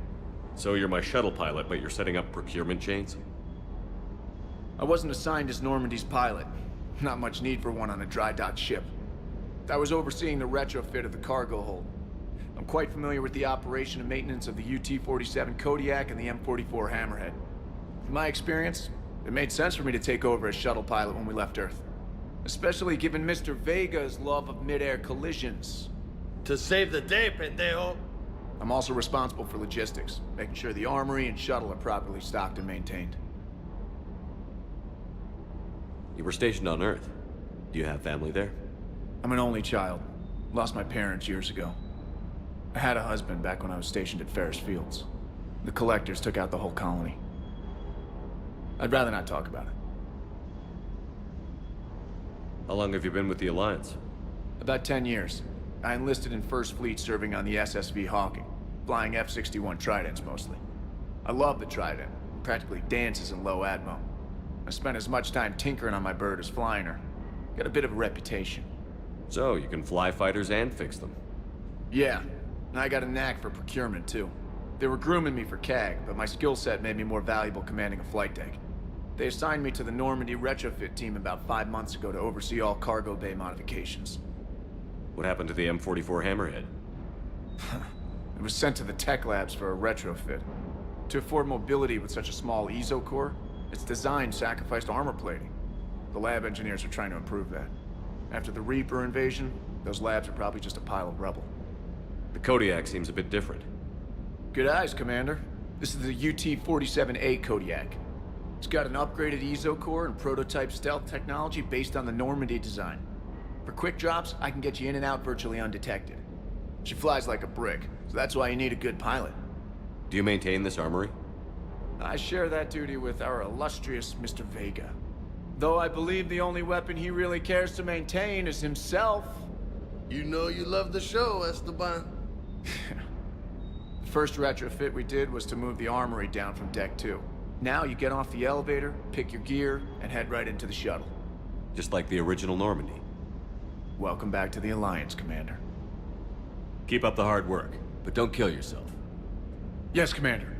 So you're my shuttle pilot, but you're setting up procurement chains?
I wasn't assigned as Normandy's pilot. Not much need for one on a dry dock ship. I was overseeing the retrofit of the cargo hold. I'm quite familiar with the operation and maintenance of the UT-47 Kodiak and the M44 Hammerhead. In my experience, it made sense for me to take over as shuttle pilot when we left Earth. Especially given Mr. Vega's love of mid-air collisions.
To save the day, pendejo.
I'm also responsible for logistics, making sure the armory and shuttle are properly stocked and maintained.
You were stationed on Earth. Do you have family there?
I'm an only child. Lost my parents years ago. I had a husband back when I was stationed at Ferris Fields. The collectors took out the whole colony. I'd rather not talk about it.
How long have you been with the Alliance?
About 10 years. I enlisted in First Fleet serving on the SSV Hawking, flying F-61 Tridents mostly. I love the Trident. It practically dances in low atmo. I spent as much time tinkering on my bird as flying her. Got a bit of a reputation.
So, you can fly fighters and fix them?
Yeah, and I got a knack for procurement too. They were grooming me for CAG, but my skill set made me more valuable commanding a flight deck. They assigned me to the Normandy retrofit team about 5 months ago to oversee all cargo bay modifications.
What happened to the M44 Hammerhead?
It was sent to the tech labs for a retrofit. To afford mobility with such a small EZO core, its design sacrificed armor plating. The lab engineers are trying to improve that. After the Reaper invasion, those labs are probably just a pile of rubble.
The Kodiak seems a bit different.
Good eyes, Commander. This is the UT-47A Kodiak. It's got an upgraded EZO core and prototype stealth technology based on the Normandy design. For quick drops, I can get you in and out virtually undetected. She flies like a brick, so that's why you need a good pilot.
Do you maintain this armory?
I share that duty with our illustrious Mr. Vega. Though I believe the only weapon he really cares to maintain is himself.
You know you love the show, Esteban.
The first retrofit we did was to move the armory down from Deck 2. Now you get off the elevator, pick your gear, and head right into the shuttle.
Just like the original Normandy.
Welcome back to the Alliance, Commander.
Keep up the hard work, but don't kill yourself.
Yes, Commander.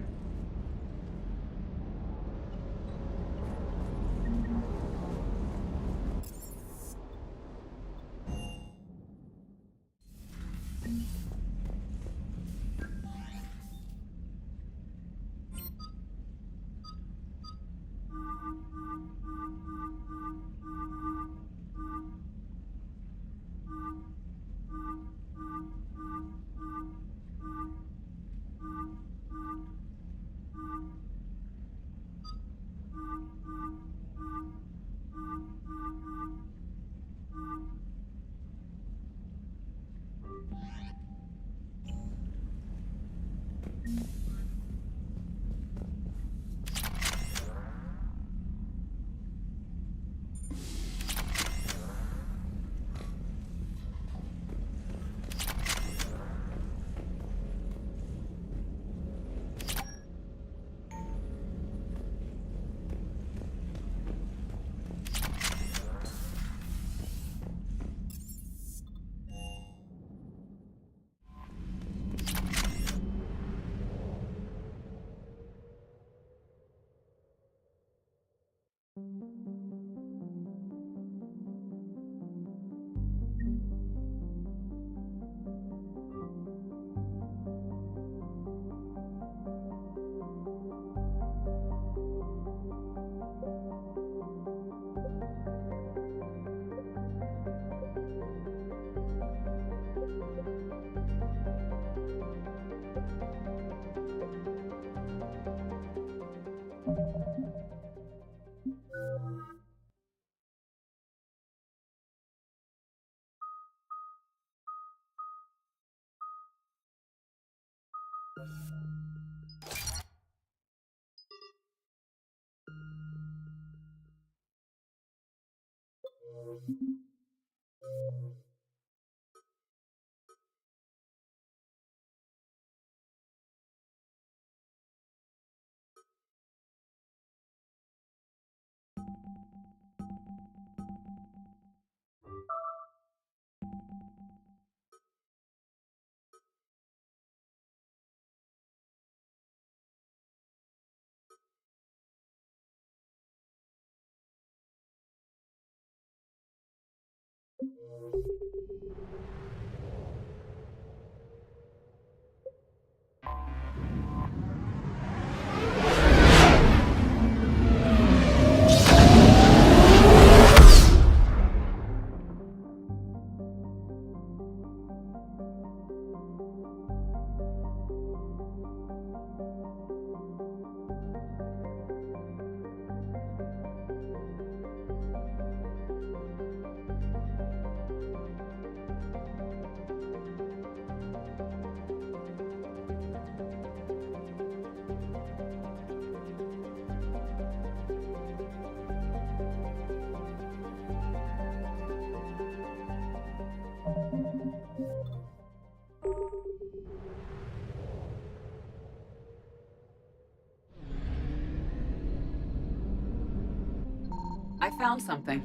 I found something.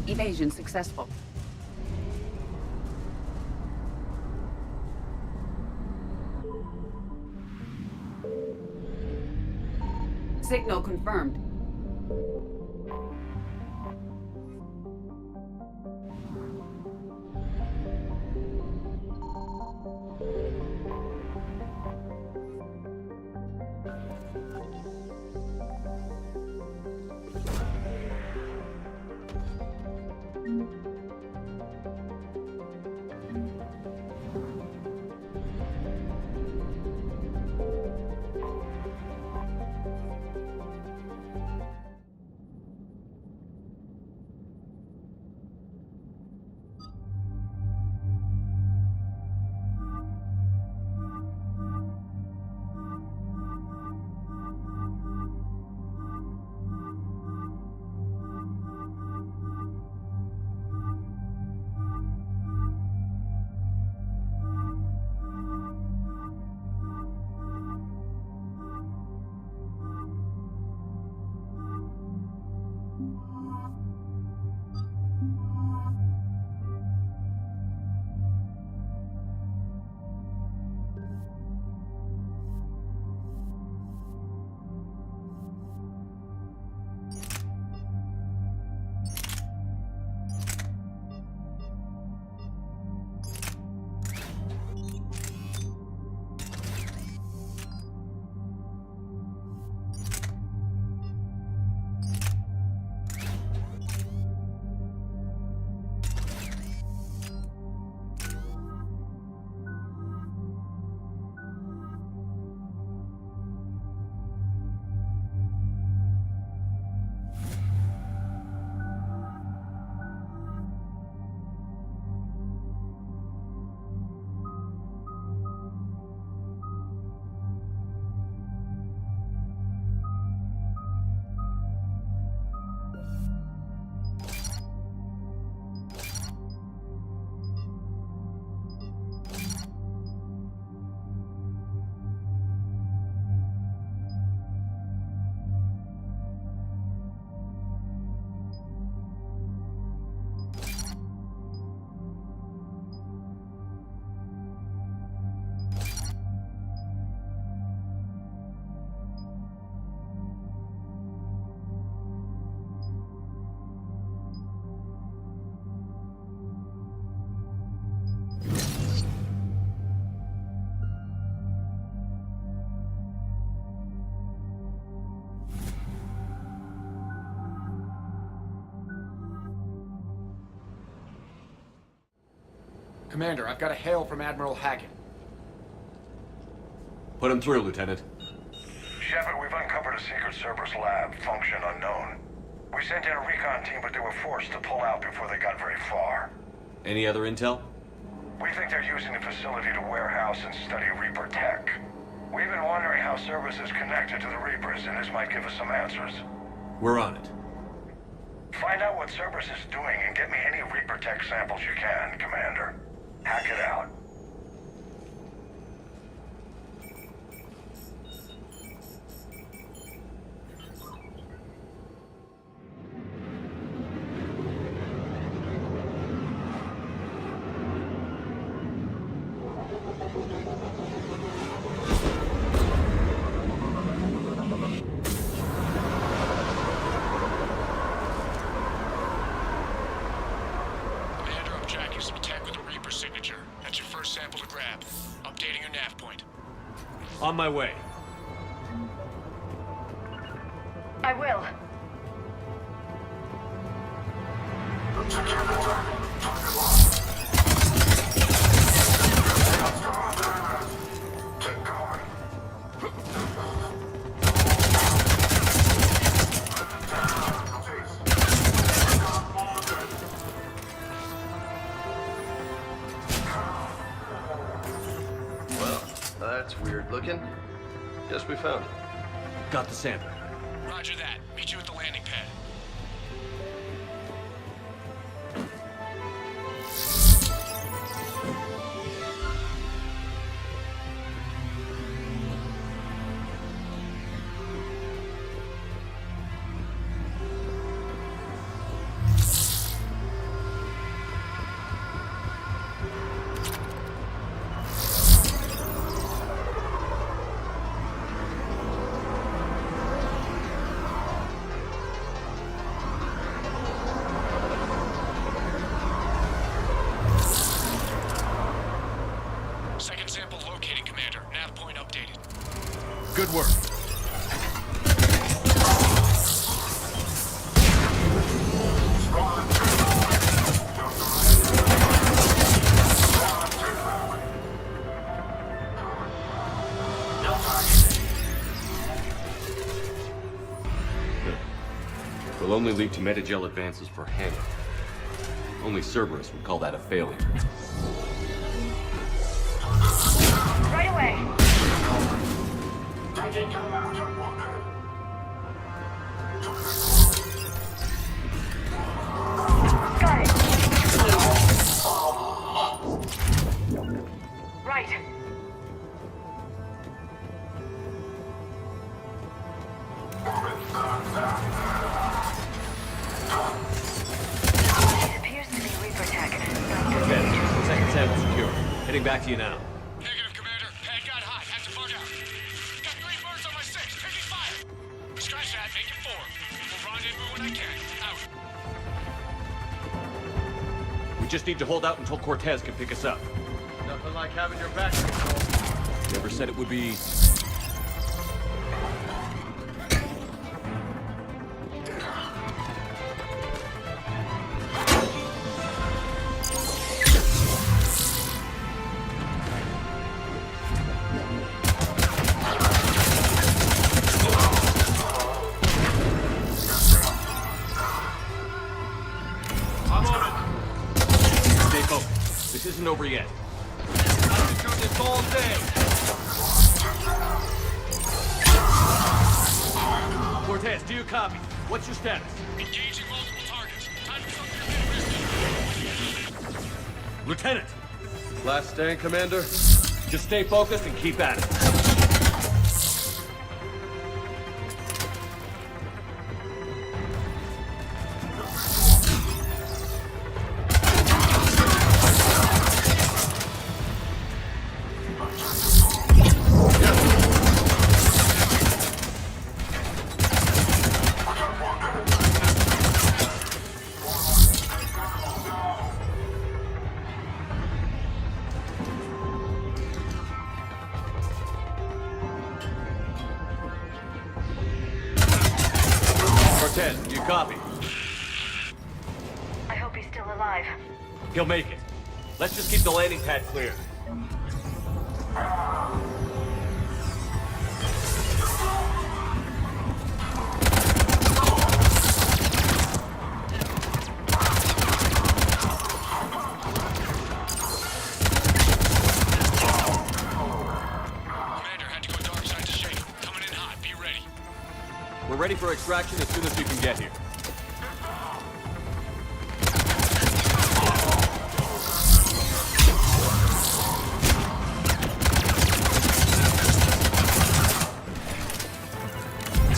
Evasion successful. Signal confirmed.
Commander, I've got a hail from Admiral Hackett.
Put him through, Lieutenant.
Shepard, we've uncovered a secret Cerberus lab, function unknown. We sent in a recon team, but they were forced to pull out before they got very far.
Any other intel?
We think they're using the facility to warehouse and study Reaper tech. We've been wondering how Cerberus is connected to the Reapers, and this might give us some answers.
We're on it.
Find out what Cerberus is doing and get me any Reaper tech samples you can, Commander. Hack it out.
On my way.
I will.
That's weird looking. Guess we found it.
Got the sample.
Roger that. Meet you at the landing pad.
Good work. Will only lead to metagel advances for Hannah. Only Cerberus would call that a failure.
Right away. Got it. Right. It appears to be Reaper tech.
Okay, second sample secure. Heading back to you now.
Negative, Commander. Pad got hot. Had to bug out. Got 3 birds on my 6. Taking fire. Scratch that. Make it 4. We'll rendezvous when I can. Out.
We just need to hold out until Cortez can pick us up.
Nothing like having your back control.
Never said it would be easy. This isn't over yet.
I've been doing this all day.
Cortez, do you copy? What's your status?
Engaging multiple targets. Time for something to risky.
Lieutenant!
Last stand, Commander?
Just stay focused and keep at it. Cortez, do you copy?
I hope he's still alive.
He'll make it. Let's just keep the landing pad clear. We're ready for extraction as soon as we can get here.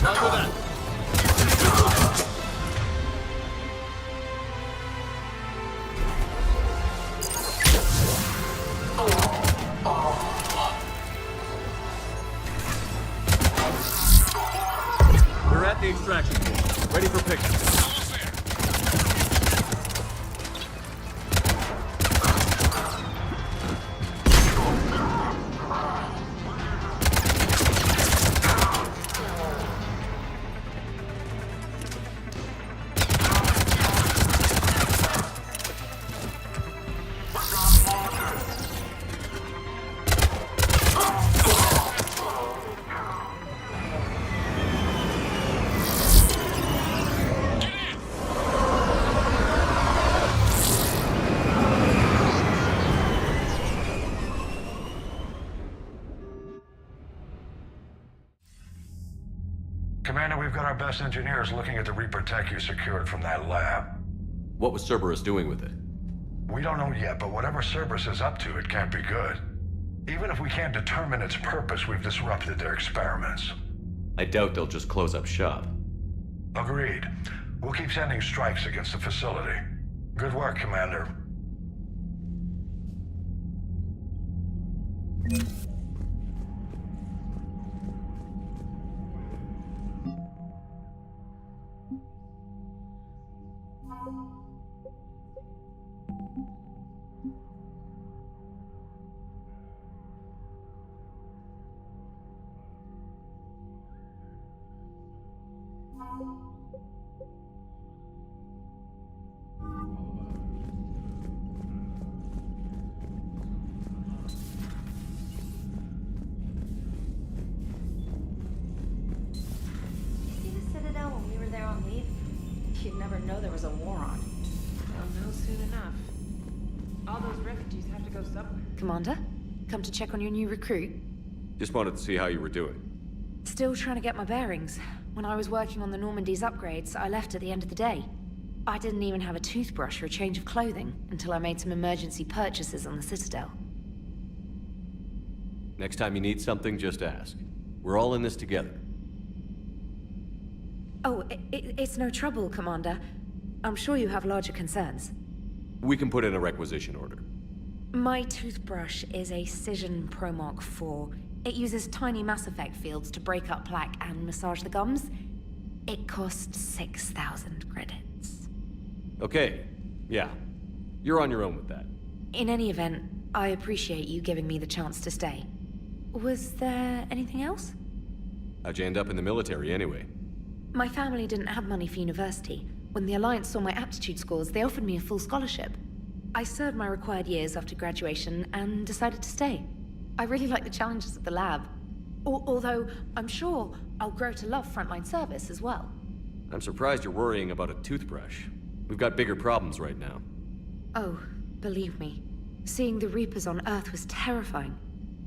Roger that. We're at the extraction point. Ready for pickup.
Commander, we've got our best engineers looking at the Reaper tech you secured from that lab.
What was Cerberus doing with it?
We don't know yet, but whatever Cerberus is up to, it can't be good. Even if we can't determine its purpose, we've disrupted their experiments.
I doubt they'll just close up shop.
Agreed. We'll keep sending strikes against the facility. Good work, Commander.
You'd never know there was a war on.
They'll know soon enough. All those refugees have to go somewhere.
Commander, come to check on your new recruit.
Just wanted to see how you were doing.
Still trying to get my bearings. When I was working on the Normandy's upgrades, I left at the end of the day. I didn't even have a toothbrush or a change of clothing until I made some emergency purchases on the Citadel.
Next time you need something, just ask. We're all in this together.
Oh, it's no trouble, Commander. I'm sure you have larger concerns.
We can put in a requisition order.
My toothbrush is a Cision Pro Mark IV. It uses tiny Mass Effect fields to break up plaque and massage the gums. It costs 6,000 credits.
Okay, yeah. You're on your own with that.
In any event, I appreciate you giving me the chance to stay. Was there anything else?
How'd you end up in the military anyway?
My family didn't have money for university. When the Alliance saw my aptitude scores, they offered me a full scholarship. I served my required years after graduation and decided to stay. I really like the challenges of the lab. Although, I'm sure I'll grow to love frontline service as well.
I'm surprised you're worrying about a toothbrush. We've got bigger problems right now.
Oh, believe me. Seeing the Reapers on Earth was terrifying.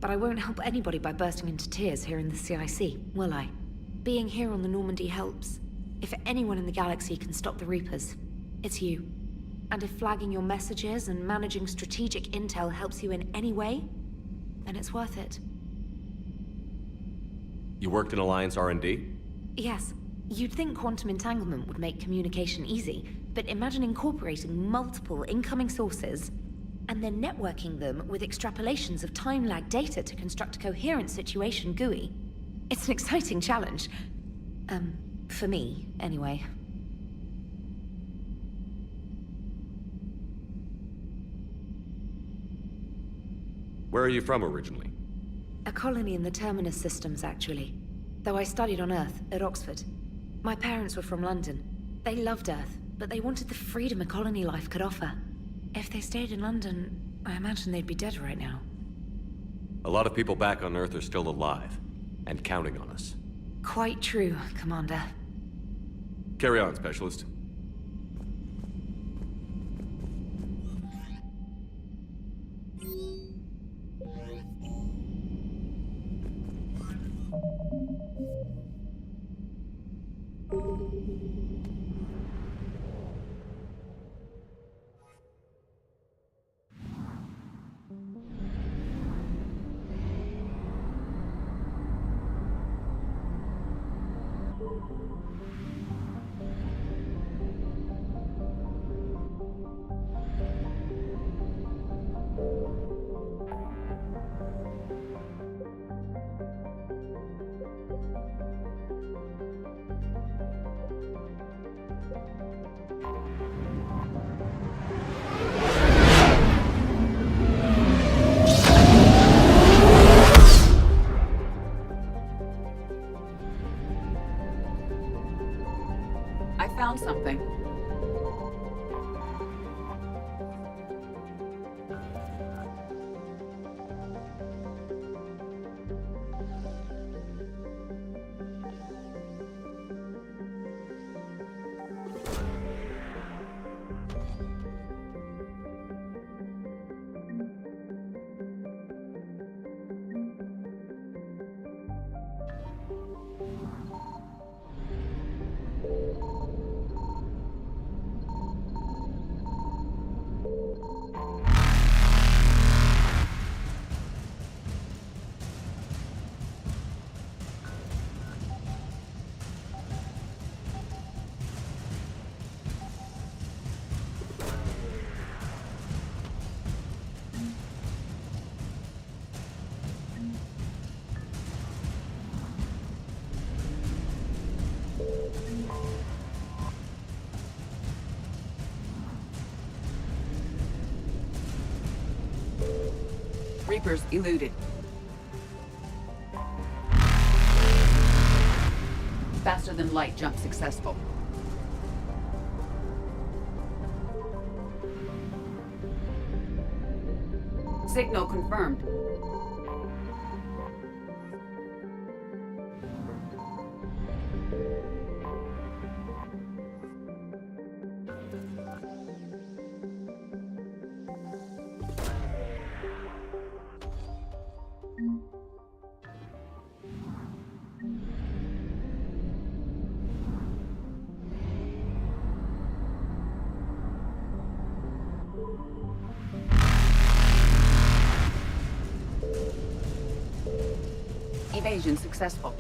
But I won't help anybody by bursting into tears here in the CIC, will I? Being here on the Normandy helps. If anyone in the galaxy can stop the Reapers, it's you. And if flagging your messages and managing strategic intel helps you in any way, then it's worth it.
You worked in Alliance R&D?
Yes. You'd think quantum entanglement would make communication easy, but imagine incorporating multiple incoming sources and then networking them with extrapolations of time-lag data to construct a coherent situation GUI. It's an exciting challenge. For me, anyway.
Where are you from originally?
A colony in the Terminus systems, actually. Though I studied on Earth, at Oxford. My parents were from London. They loved Earth, but they wanted the freedom a colony life could offer. If they stayed in London, I imagine they'd be dead right now.
A lot of people back on Earth are still alive, and counting on us.
Quite true, Commander.
Carry on, Specialist.
I found something. Reapers eluded. Faster than light jump successful. Signal confirmed. Evasion successful.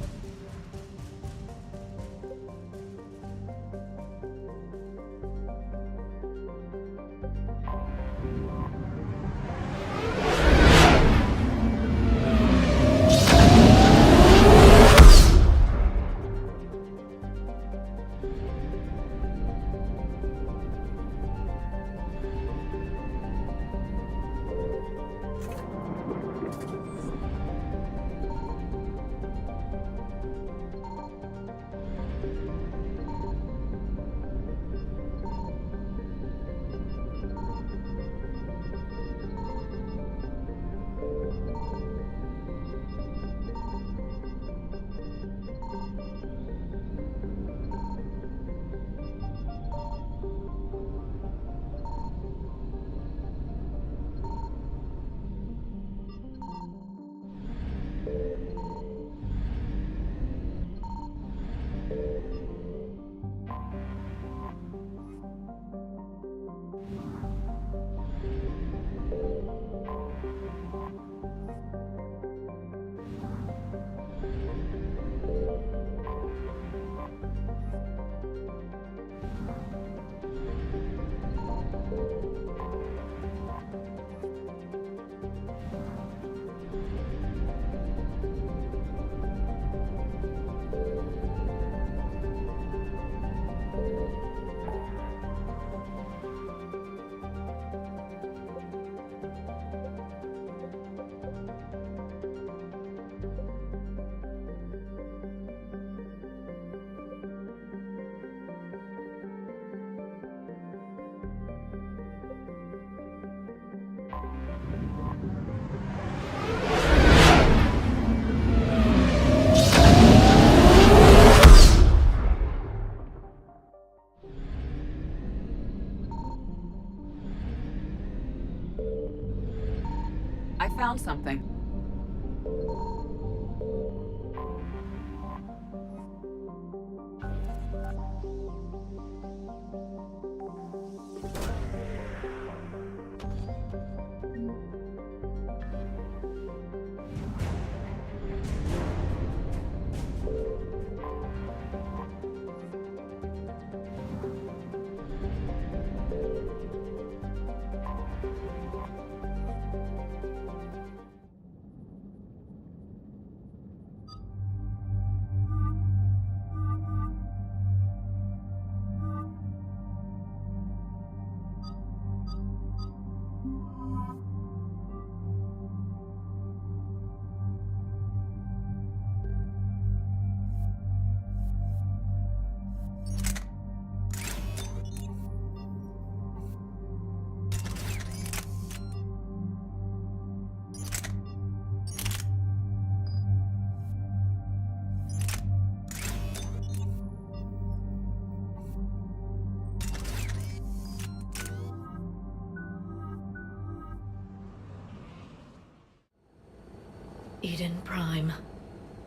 Eden Prime.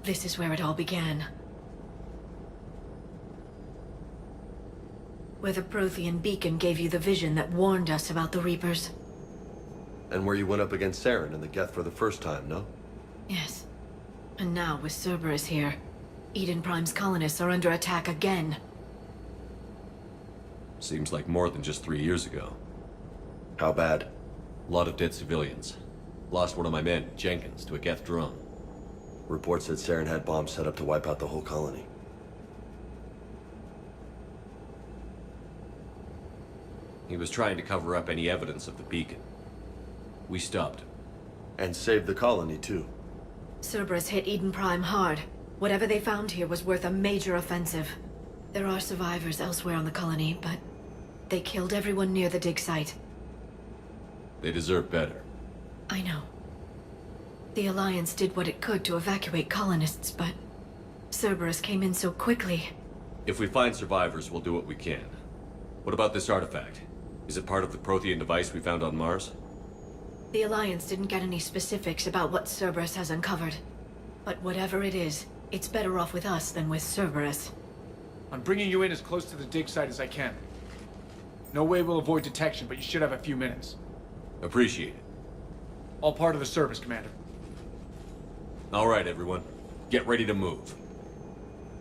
This is where it all began. Where the Prothean beacon gave you the vision that warned us about the Reapers.
And where you went up against Saren and the Geth for the first time, no?
Yes. And now, with Cerberus here, Eden Prime's colonists are under attack again.
Seems like more than just 3 years ago.
How bad?
A lot of dead civilians. Lost one of my men, Jenkins, to a Geth drone.
Reports said Saren had bombs set up to wipe out the whole colony.
He was trying to cover up any evidence of the beacon. We stopped him.
And saved the colony, too.
Cerberus hit Eden Prime hard. Whatever they found here was worth a major offensive. There are survivors elsewhere on the colony, but they killed everyone near the dig site.
They deserve better.
I know. The Alliance did what it could to evacuate colonists, but Cerberus came in so quickly.
If we find survivors, we'll do what we can. What about this artifact? Is it part of the Prothean device we found on Mars?
The Alliance didn't get any specifics about what Cerberus has uncovered. But whatever it is, it's better off with us than with Cerberus.
I'm bringing you in as close to the dig site as I can. No way we'll avoid detection, but you should have a few minutes.
Appreciate it.
All part of the service, Commander.
All right, everyone. Get ready to move.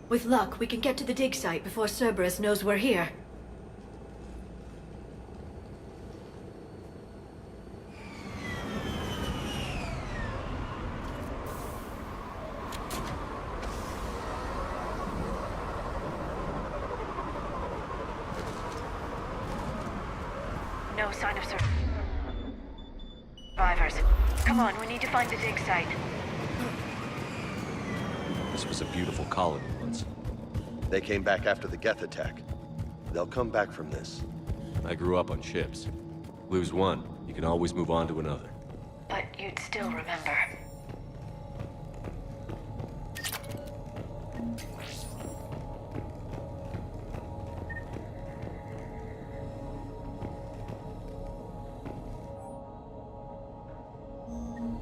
With luck, we can get to the dig site before Cerberus knows we're here.
No sign of survivors. Come on, we need to find the dig site.
This was a beautiful colony once.
They came back after the Geth attack. They'll come back from this.
I grew up on ships. Lose one, you can always move on to another.
But you'd still remember.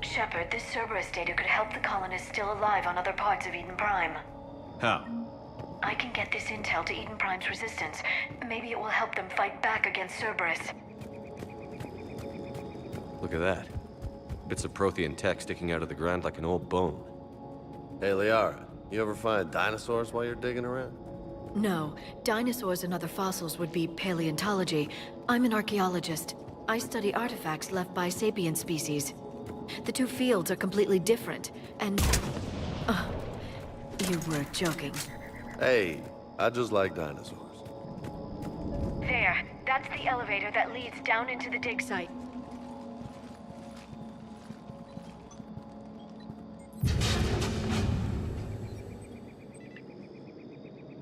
Shepard, this Cerberus data could help the colonists still alive on other parts of Eden Prime.
How?
I can get this intel to Eden Prime's resistance. Maybe it will help them fight back against Cerberus.
Look at that. Bits of Prothean tech sticking out of the ground like an old bone.
Hey, Liara, you ever find dinosaurs while you're digging around?
No, dinosaurs and other fossils would be paleontology. I'm an archaeologist. I study artifacts left by sapient species. The two fields are completely different, and... you were joking.
Hey, I just like dinosaurs.
There, that's the elevator that leads down into the dig site.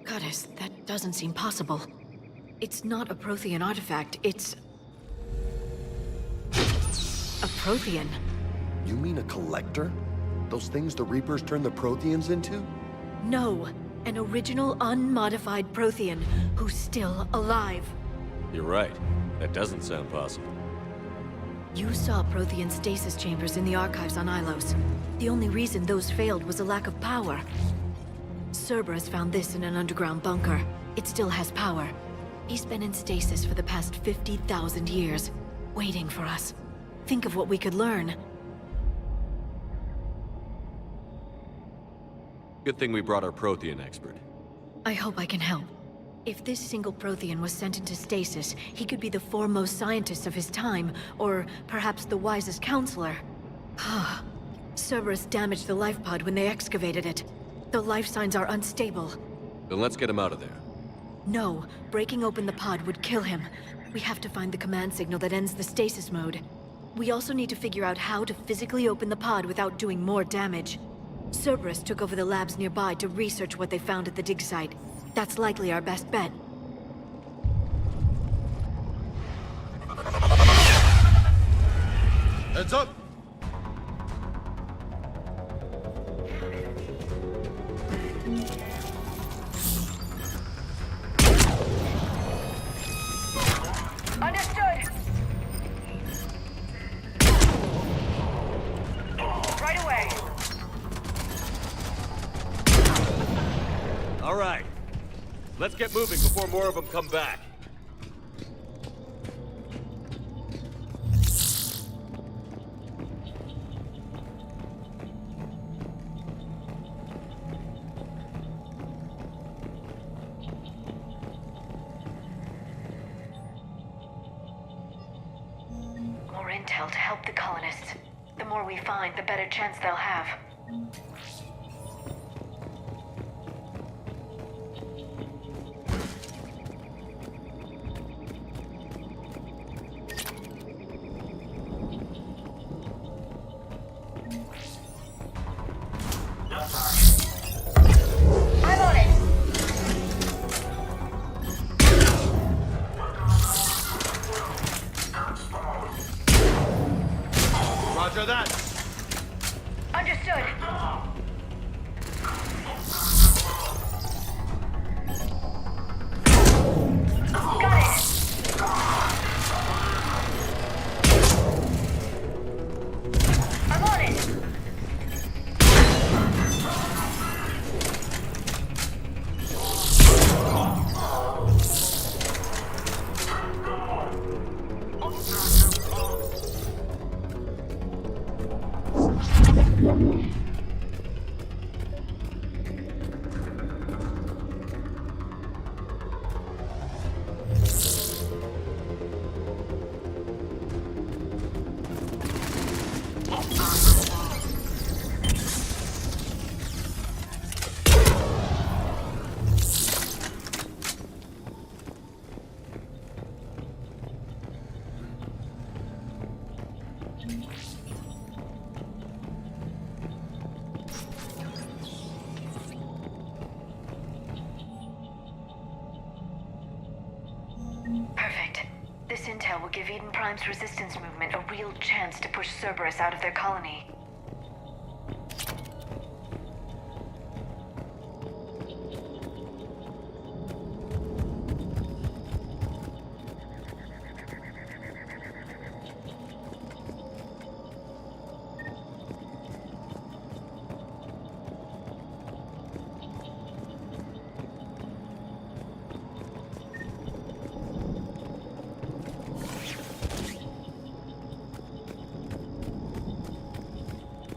Goddess, that doesn't seem possible. It's not a Prothean artifact, it's... a Prothean.
You mean a collector? Those things the Reapers turned the Protheans into?
No, an original unmodified Prothean who's still alive.
You're right. That doesn't sound possible.
You saw Prothean stasis chambers in the archives on Ilos. The only reason those failed was a lack of power. Cerberus found this in an underground bunker. It still has power. He's been in stasis for the past 50,000 years, waiting for us. Think of what we could learn.
Good thing we brought our Prothean expert.
I hope I can help. If this single Prothean was sent into stasis, he could be the foremost scientist of his time, or perhaps the wisest counselor. Cerberus damaged the life pod when they excavated it. The life signs are unstable.
Then let's get him out of there.
No, breaking open the pod would kill him. We have to find the command signal that ends the stasis mode. We also need to figure out how to physically open the pod without doing more damage. Cerberus took over the labs nearby to research what they found at the dig site. That's likely our best bet.
Heads up!
Understood! Right away.
All right. Let's get moving before more of them come back.
More intel to help the colonists. The more we find, the better chance they'll have.
I'm on it.
Roger that.
Understood. Got it. I'm on it.
Perfect. This intel will give Eden Prime's resistance movement a real chance to push Cerberus out of their colony.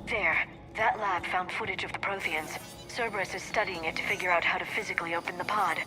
There. That lab found footage of the Protheans. Cerberus is studying it to figure out how to physically open the pod.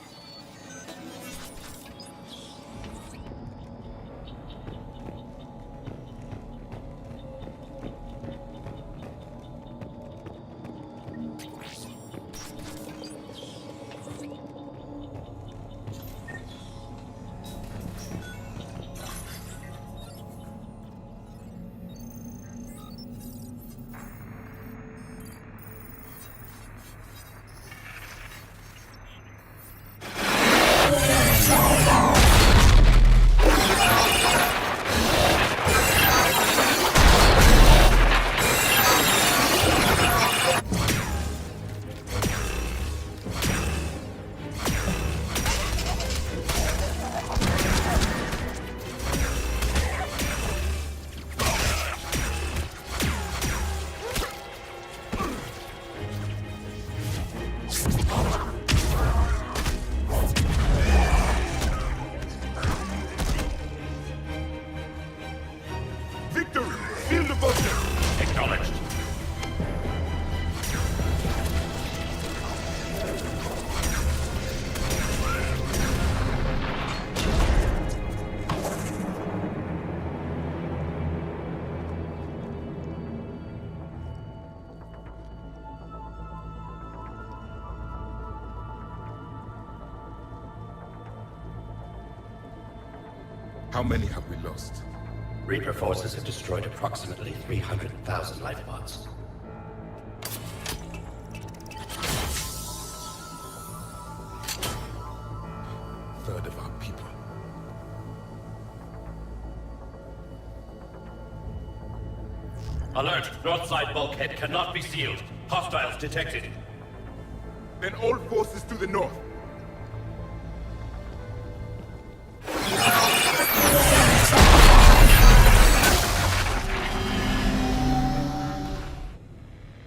How many have we lost?
Reaper forces have destroyed approximately 300,000 life pods.
Third of our people.
Alert! North side bulkhead cannot be sealed. Hostiles detected.
Then all forces to the north.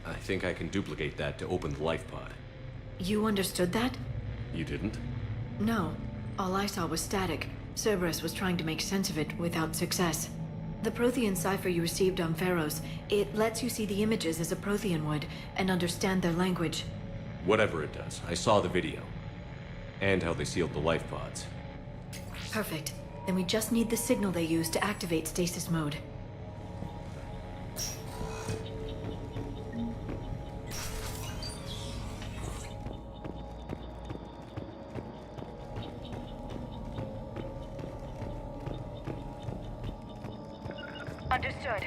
I think I can duplicate that to open the life pod.
You understood that?
You didn't?
No. All I saw was static. Cerberus was trying to make sense of it without success. The Prothean cipher you received on Pharaohs, it lets you see the images as a Prothean would, and understand their language.
Whatever it does, I saw the video. And how they sealed the life pods.
Perfect. Then we just need the signal they use to activate stasis mode.
Understood.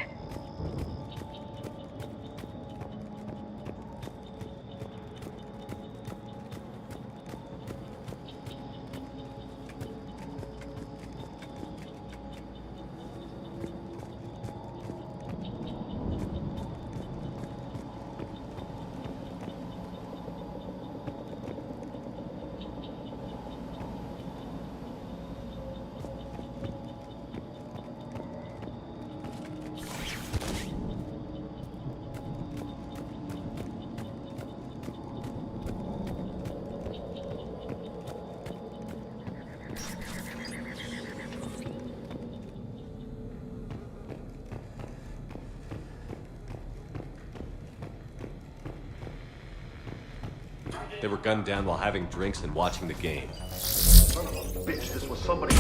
They were gunned down while having drinks and watching the game.
Son of a bitch, this was somebody.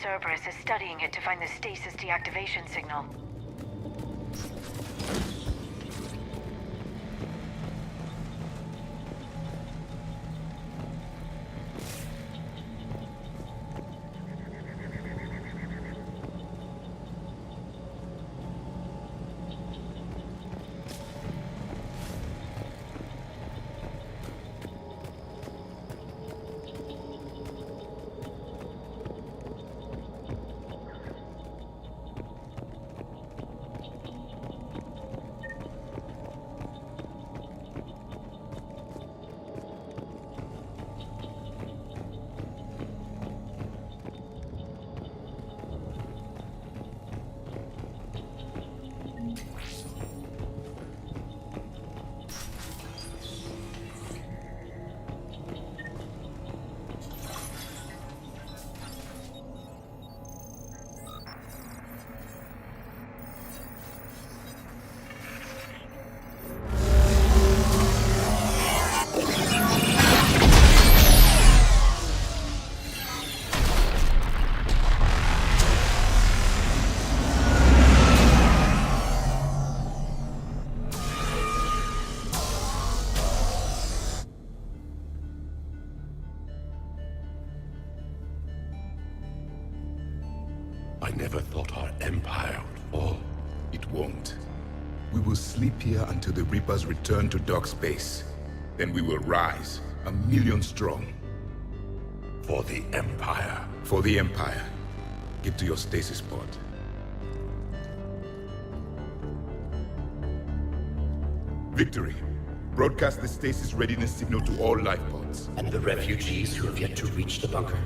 Cerberus is studying it to find the stasis deactivation signal.
I never thought our empire would fall. It won't. We will sleep here until the Reapers return to dark space. Then we will rise, 1,000,000 strong. For the Empire. For the Empire. Get to your stasis pod. Victory. Broadcast the stasis readiness signal to all life pods.
And the refugees who have yet to reach the bunker?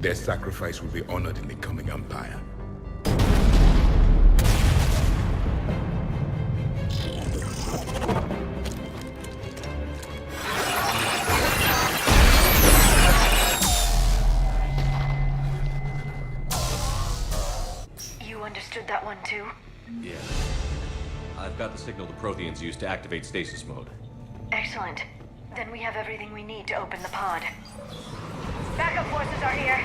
Their sacrifice will be honored in the coming Empire.
You understood that one too?
Yeah. I've got the signal the Protheans use to activate stasis mode.
Excellent. Then we have everything we need to open the pod. Backup forces are here.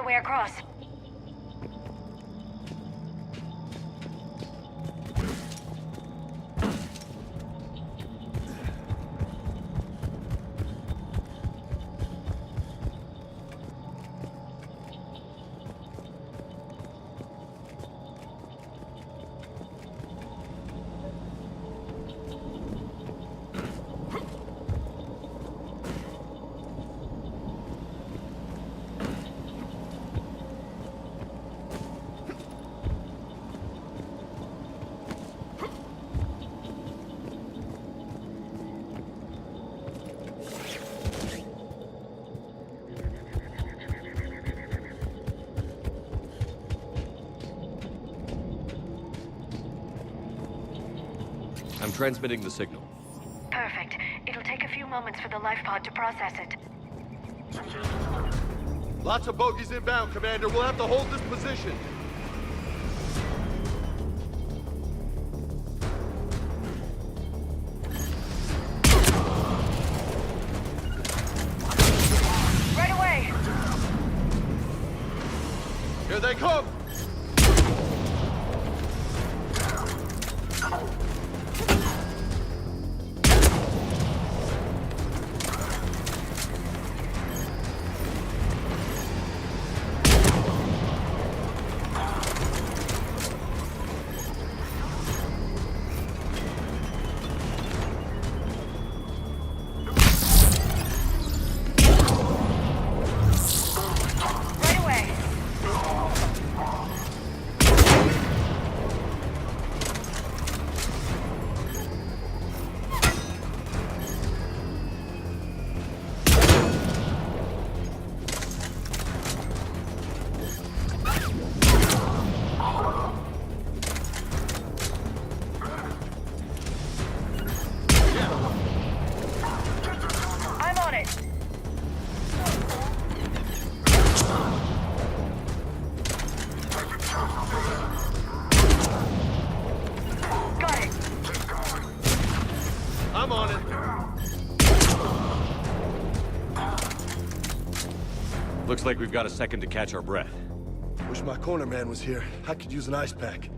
way across.
I'm transmitting the signal.
Perfect. It'll take a few moments for the life pod to process it.
Lots of bogies inbound, Commander. We'll have to hold this position.
Right away!
Here they come! I'm on it.
Looks like we've got a second to catch our breath.
Wish my corner man was here. I could use an ice pack.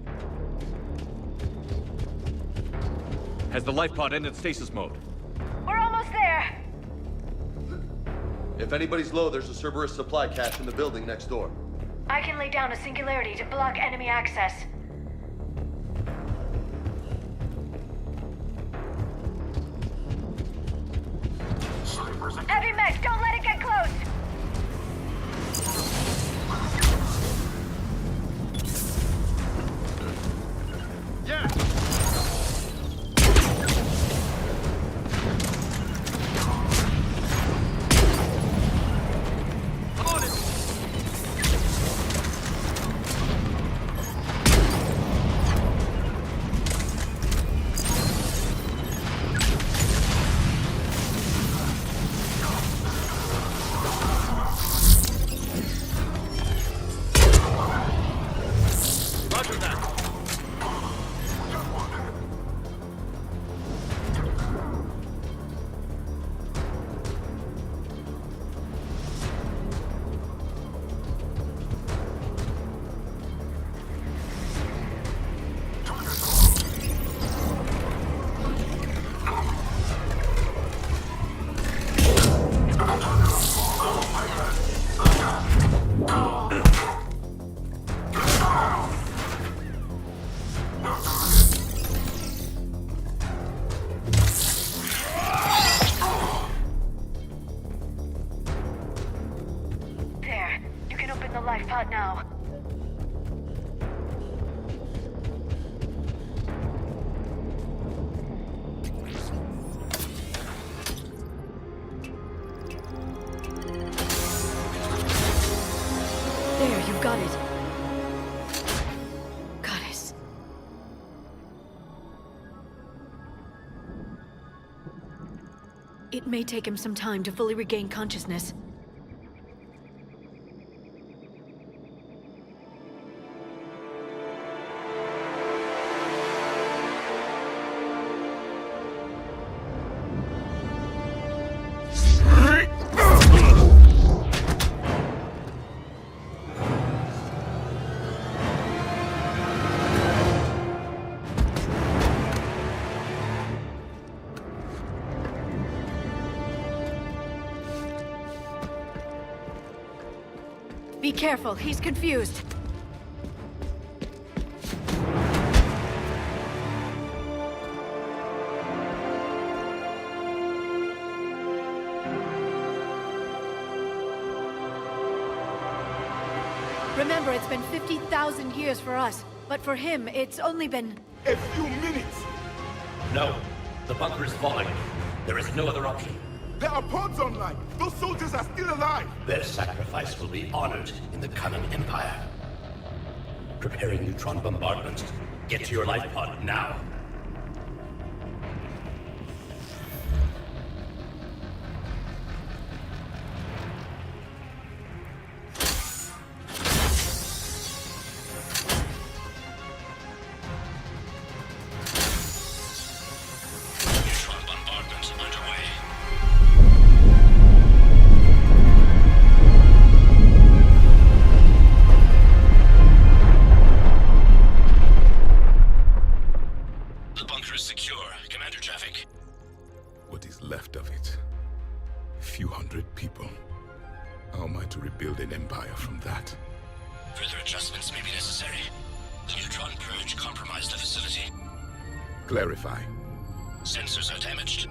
Has the life pod ended stasis mode?
We're almost there!
If anybody's low, there's a Cerberus supply cache in the building next door.
I can lay down a singularity to block enemy access. Heavy mech, don't let it get close!
Yeah!
On it! Now.
There, you've got it. Goddess. It may take him some time to fully regain consciousness. Be careful, he's confused. Remember, it's been 50,000 years for us, but for him, it's only been...
A few minutes!
No. The bunker is falling. There is no other option.
There are pods online! Those soldiers are still alive!
Their sacrifice will be honored in the coming Empire. Preparing neutron bombardment. Get to your life pod now.
Clarify.
Sensors are damaged.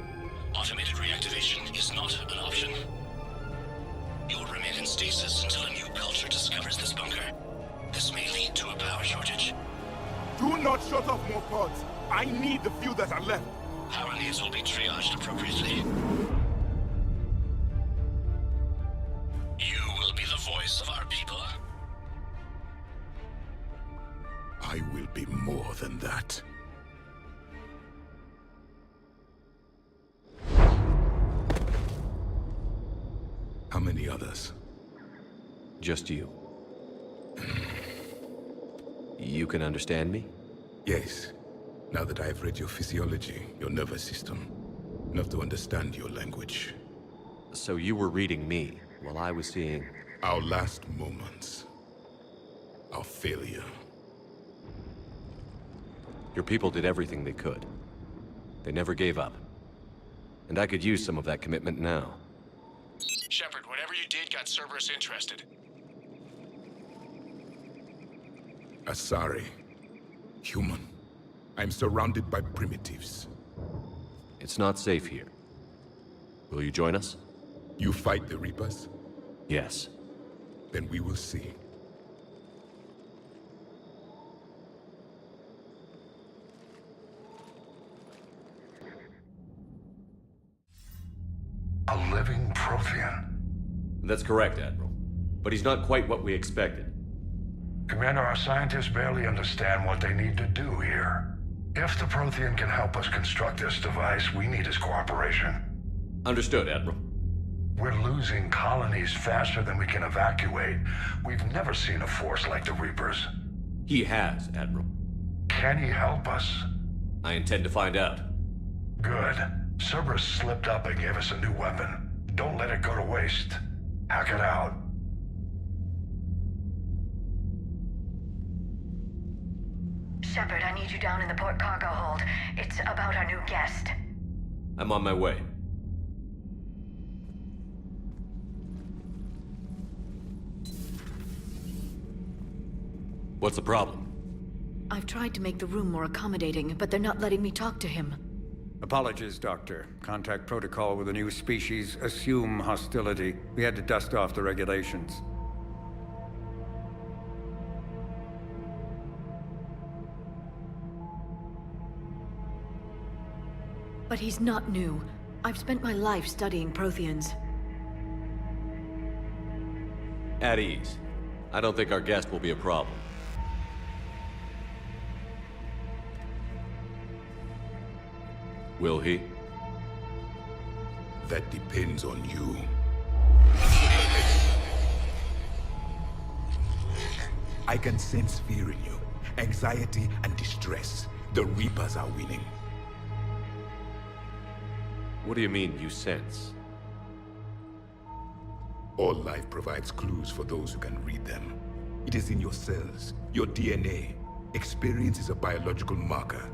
Automated reactivation is not an option. You will remain in stasis until a new culture discovers this bunker. This may lead to a power shortage.
Do not shut off more pods. I need the few that are left.
Power needs will be triaged appropriately. You will be the voice of our people.
I will be more than that. How many others?
Just you. You can understand me?
Yes. Now that I've read your physiology, your nervous system, enough to understand your language.
So you were reading me, while I was seeing...
Our last moments. Our failure.
Your people did everything they could. They never gave up. And I could use some of that commitment now.
Shepard, whatever you did got Cerberus interested.
Asari. Human. I'm surrounded by primitives.
It's not safe here. Will you join us?
You fight the Reapers?
Yes.
Then we will see.
A living Prothean.
That's correct, Admiral. But he's not quite what we expected.
Commander, our scientists barely understand what they need to do here. If the Prothean can help us construct this device, we need his cooperation.
Understood, Admiral.
We're losing colonies faster than we can evacuate. We've never seen a force like the Reapers.
He has, Admiral.
Can he help us?
I intend to find out.
Good. Cerberus slipped up and gave us a new weapon. Don't let it go to waste. Hack it out.
Shepard, I need you down in the port cargo hold. It's about our new guest.
I'm on my way. What's the problem?
I've tried to make the room more accommodating, but they're not letting me talk to him.
Apologies, Doctor. Contact protocol with a new species. Assume hostility. We had to dust off the regulations.
But he's not new. I've spent my life studying Protheans.
At ease. I don't think our guest will be a problem. Will he?
That depends on you. I can sense fear in you. Anxiety and distress. The Reapers are winning.
What do you mean, you sense?
All life provides clues for those who can read them. It is in your cells, your DNA. Experience is a biological marker.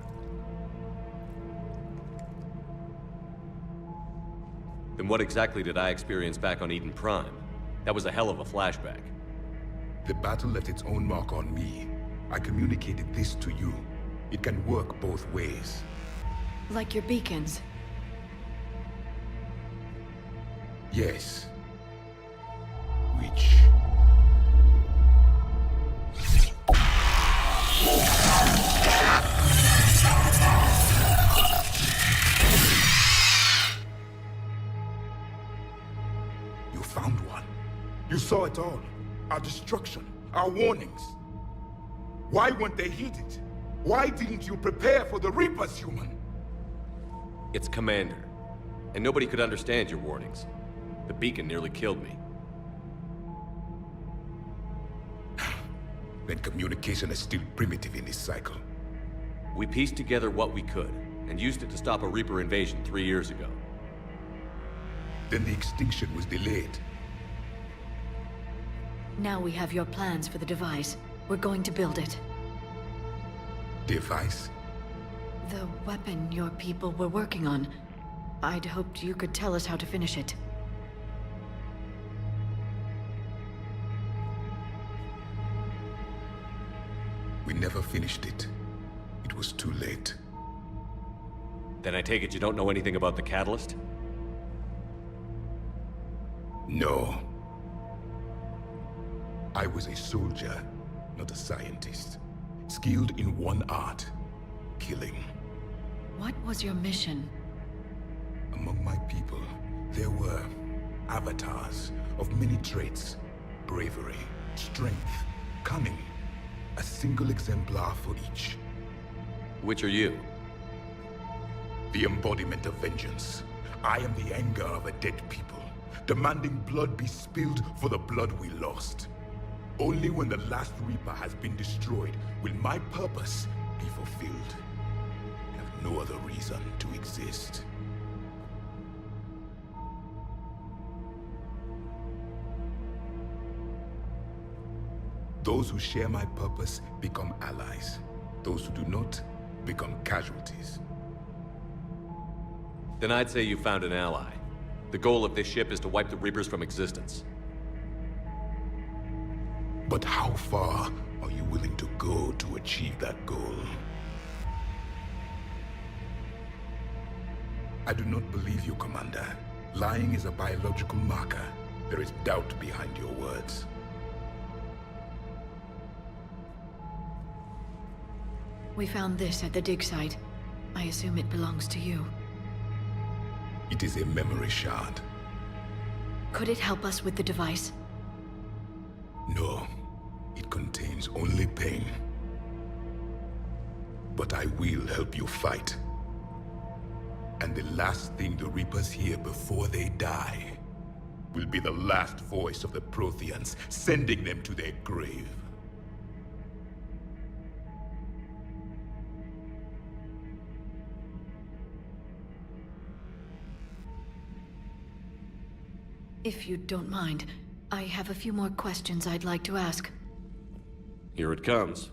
Then what exactly did I experience back on Eden Prime? That was a hell of a flashback.
The battle left its own mark on me. I communicated this to you. It can work both ways.
Like your beacons.
Yes. Which... You found one. You saw it all. Our destruction, our warnings. Why weren't they heeded? Why didn't you prepare for the Reapers, human?
It's Commander. And nobody could understand your warnings. The beacon nearly killed me.
Then communication is still primitive in this cycle.
We pieced together what we could, and used it to stop a Reaper invasion 3 years ago.
Then the extinction was delayed.
Now we have your plans for the device. We're going to build it.
Device?
The weapon your people were working on. I'd hoped you could tell us how to finish it.
We never finished it. It was too late.
Then I take it you don't know anything about the catalyst?
No. I was a soldier, not a scientist. Skilled in one art, killing.
What was your mission?
Among my people, there were avatars of many traits. Bravery, strength, cunning. A single exemplar for each.
Which are you?
The embodiment of vengeance. I am the anger of a dead people, demanding blood be spilled for the blood we lost. Only when the last Reaper has been destroyed will my purpose be fulfilled. I have no other reason to exist. Those who share my purpose become allies. Those who do not become casualties.
Then I'd say you found an ally. The goal of this ship is to wipe the Reapers from existence.
But how far are you willing to go to achieve that goal? I do not believe you, Commander. Lying is a biological marker. There is doubt behind your words.
We found this at the dig site. I assume it belongs to you.
It is a memory shard.
Could it help us with the device?
No. It contains only pain. But I will help you fight. And the last thing the Reapers hear before they die will be the last voice of the Protheans, sending them to their grave.
If you don't mind, I have a few more questions I'd like to ask.
Here it comes.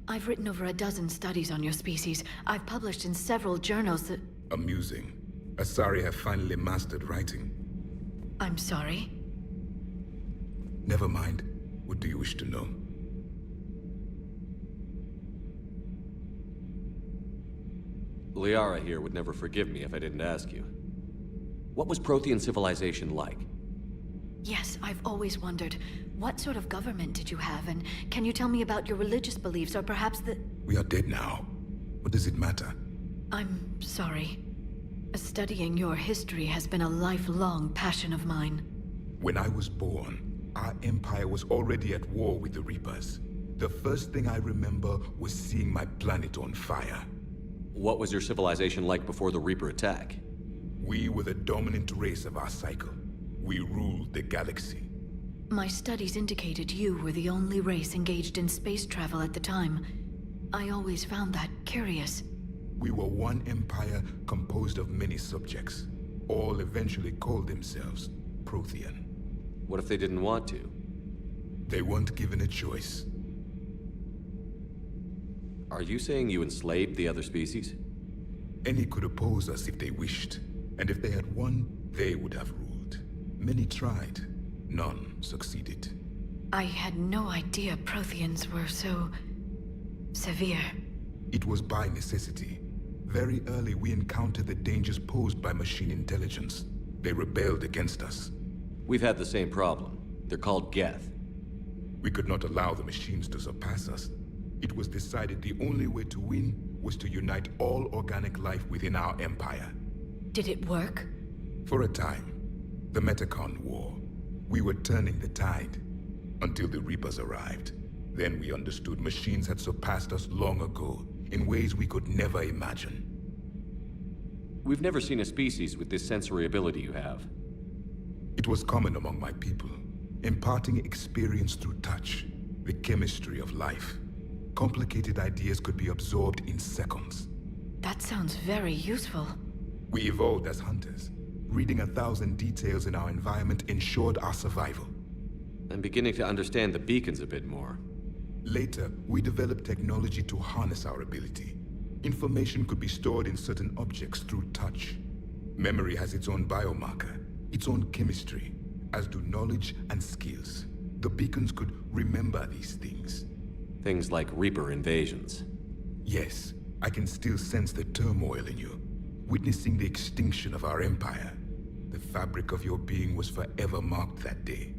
I've written over a dozen studies on your species. I've published in several journals that...
Amusing. Asari have finally mastered writing.
I'm sorry?
Never mind. What do you wish to know?
Liara here would never forgive me if I didn't ask you. What was Prothean civilization like?
Yes, I've always wondered. What sort of government did you have, and can you tell me about your religious beliefs, or perhaps the...
We are dead now. What does it matter?
I'm sorry. Studying your history has been a lifelong passion of mine.
When I was born, our empire was already at war with the Reapers. The first thing I remember was seeing my planet on fire.
What was your civilization like before the Reaper attack?
We were the dominant race of our cycle. We ruled the galaxy.
My studies indicated you were the only race engaged in space travel at the time. I always found that curious.
We were one empire composed of many subjects. All eventually called themselves Prothean.
What if they didn't want to?
They weren't given a choice.
Are you saying you enslaved the other species?
Any could oppose us if they wished. And if they had won, they would have ruled. Many tried. None succeeded.
I had no idea Protheans were so... severe.
It was by necessity. Very early we encountered the dangers posed by machine intelligence. They rebelled against us.
We've had the same problem. They're called Geth.
We could not allow the machines to surpass us. It was decided the only way to win was to unite all organic life within our empire.
Did it work?
For a time. The Metacon War. We were turning the tide. Until the Reapers arrived. Then we understood machines had surpassed us long ago, in ways we could never imagine.
We've never seen a species with this sensory ability you have.
It was common among my people, imparting experience through touch, the chemistry of life. Complicated ideas could be absorbed in seconds.
That sounds very useful.
We evolved as hunters. Reading 1,000 details in our environment ensured our survival.
I'm beginning to understand the beacons a bit more.
Later, we developed technology to harness our ability. Information could be stored in certain objects through touch. Memory has its own biomarker, its own chemistry, as do knowledge and skills. The beacons could remember these things.
Things like Reaper invasions.
Yes, I can still sense the turmoil in you, witnessing the extinction of our empire. The fabric of your being was forever marked that day.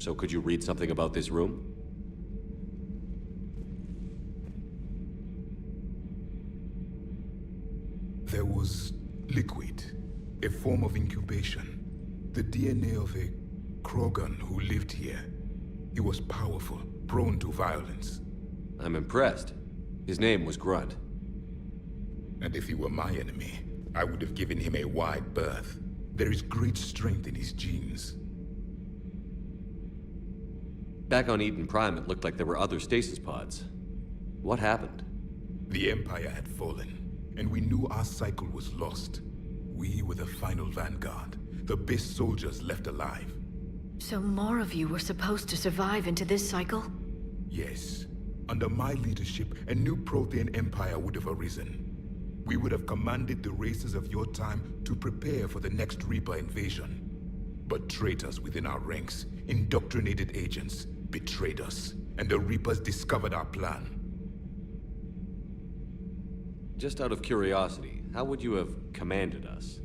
So could you read something about this room?
There was liquid, a form of incubation. The DNA of a Krogan who lived here. He was powerful, prone to violence.
I'm impressed. His name was Grunt.
And if he were my enemy, I would have given him a wide berth. There is great strength in his genes.
Back on Eden Prime, it looked like there were other stasis pods. What happened?
The Empire had fallen, and we knew our cycle was lost. We were the final vanguard, the best soldiers left alive.
So more of you were supposed to survive into this cycle?
Yes. Under my leadership, a new Prothean empire would have arisen. We would have commanded the races of your time to prepare for the next Reaper invasion. But traitors within our ranks, indoctrinated agents, betrayed us, and the Reapers discovered our plan.
Just out of curiosity, how would you have commanded us?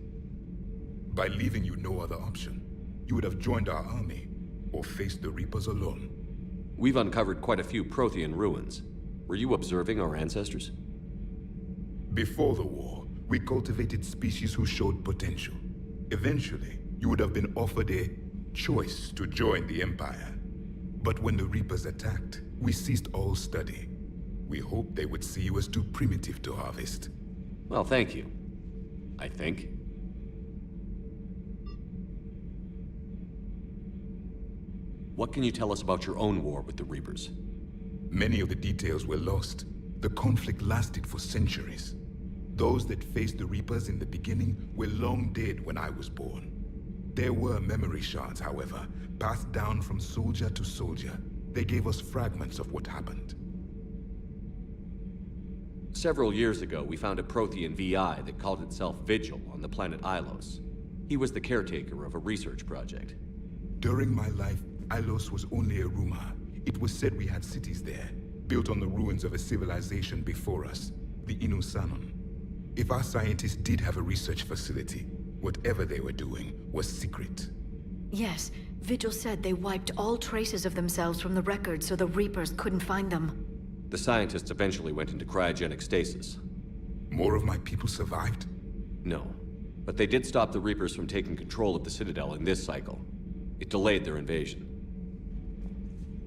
By leaving you no other option. You would have joined our army, or faced the Reapers alone.
We've uncovered quite a few Prothean ruins. Were you observing our ancestors?
Before the war, we cultivated species who showed potential. Eventually, you would have been offered a choice to join the Empire. But when the Reapers attacked, we ceased all study. We hoped they would see you as too primitive to harvest.
Well, thank you. I think. What can you tell us about your own war with the Reapers?
Many of the details were lost. The conflict lasted for centuries. Those that faced the Reapers in the beginning were long dead when I was born. There were memory shards, however, passed down from soldier to soldier. They gave us fragments of what happened.
Several years ago, we found a Prothean VI that called itself Vigil on the planet Ilos. He was the caretaker of a research project.
During my life, Ilos was only a rumor. It was said we had cities there, built on the ruins of a civilization before us, the Inusanon. If our scientists did have a research facility, whatever they were doing was secret.
Yes, Vigil said they wiped all traces of themselves from the records so the Reapers couldn't find them.
The scientists eventually went into cryogenic stasis.
More of my people survived?
No. But they did stop the Reapers from taking control of the Citadel in this cycle. It delayed their invasion.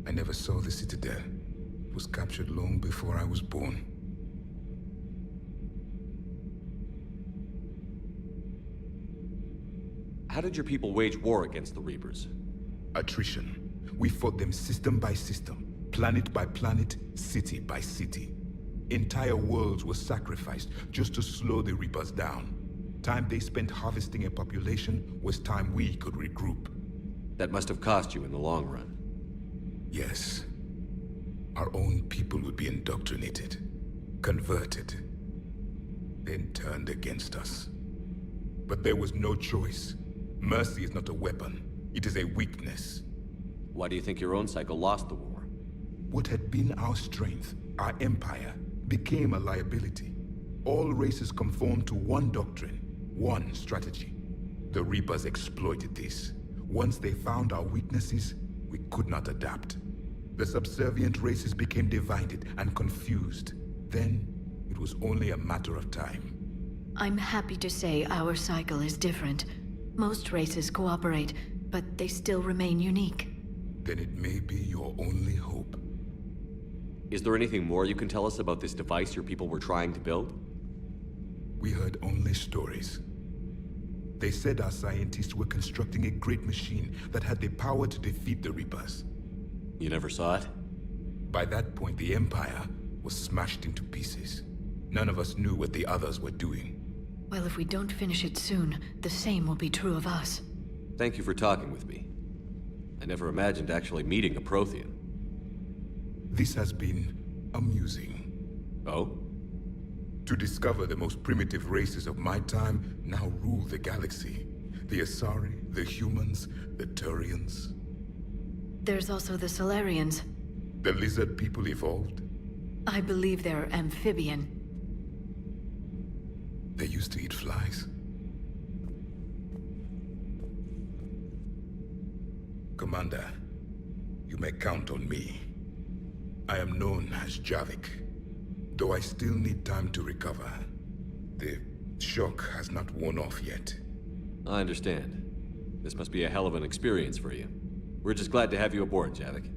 I never saw the Citadel. It was captured long before I was born.
How did your people wage war against the Reapers?
Attrition. We fought them system by system, planet by planet, city by city. Entire worlds were sacrificed just to slow the Reapers down. Time they spent harvesting a population was time we could regroup.
That must have cost you in the long run.
Yes. Our own people would be indoctrinated, converted, then turned against us. But there was no choice. Mercy is not a weapon. It is a weakness.
Why do you think your own cycle lost the war?
What had been our strength, our empire, became a liability. All races conformed to one doctrine, one strategy. The Reapers exploited this. Once they found our weaknesses, we could not adapt. The subservient races became divided and confused. Then, it was only a matter of time.
I'm happy to say our cycle is different. Most races cooperate, but they still remain unique.
Then it may be your only hope.
Is there anything more you can tell us about this device your people were trying to build?
We heard only stories. They said our scientists were constructing a great machine that had the power to defeat the Reapers.
You never saw it?
By that point, the Empire was smashed into pieces. None of us knew what the others were doing.
Well, if we don't finish it soon, the same will be true of us.
Thank you for talking with me. I never imagined actually meeting a Prothean.
This has been amusing.
Oh?
To discover the most primitive races of my time now rule the galaxy. The Asari, the humans, the Turians.
There's also the Solarians.
The lizard people evolved?
I believe they're amphibian.
They used to eat flies. Commander, you may count on me. I am known as Javik, though I still need time to recover. The shock has not worn off yet.
I understand. This must be a hell of an experience for you. We're just glad to have you aboard, Javik.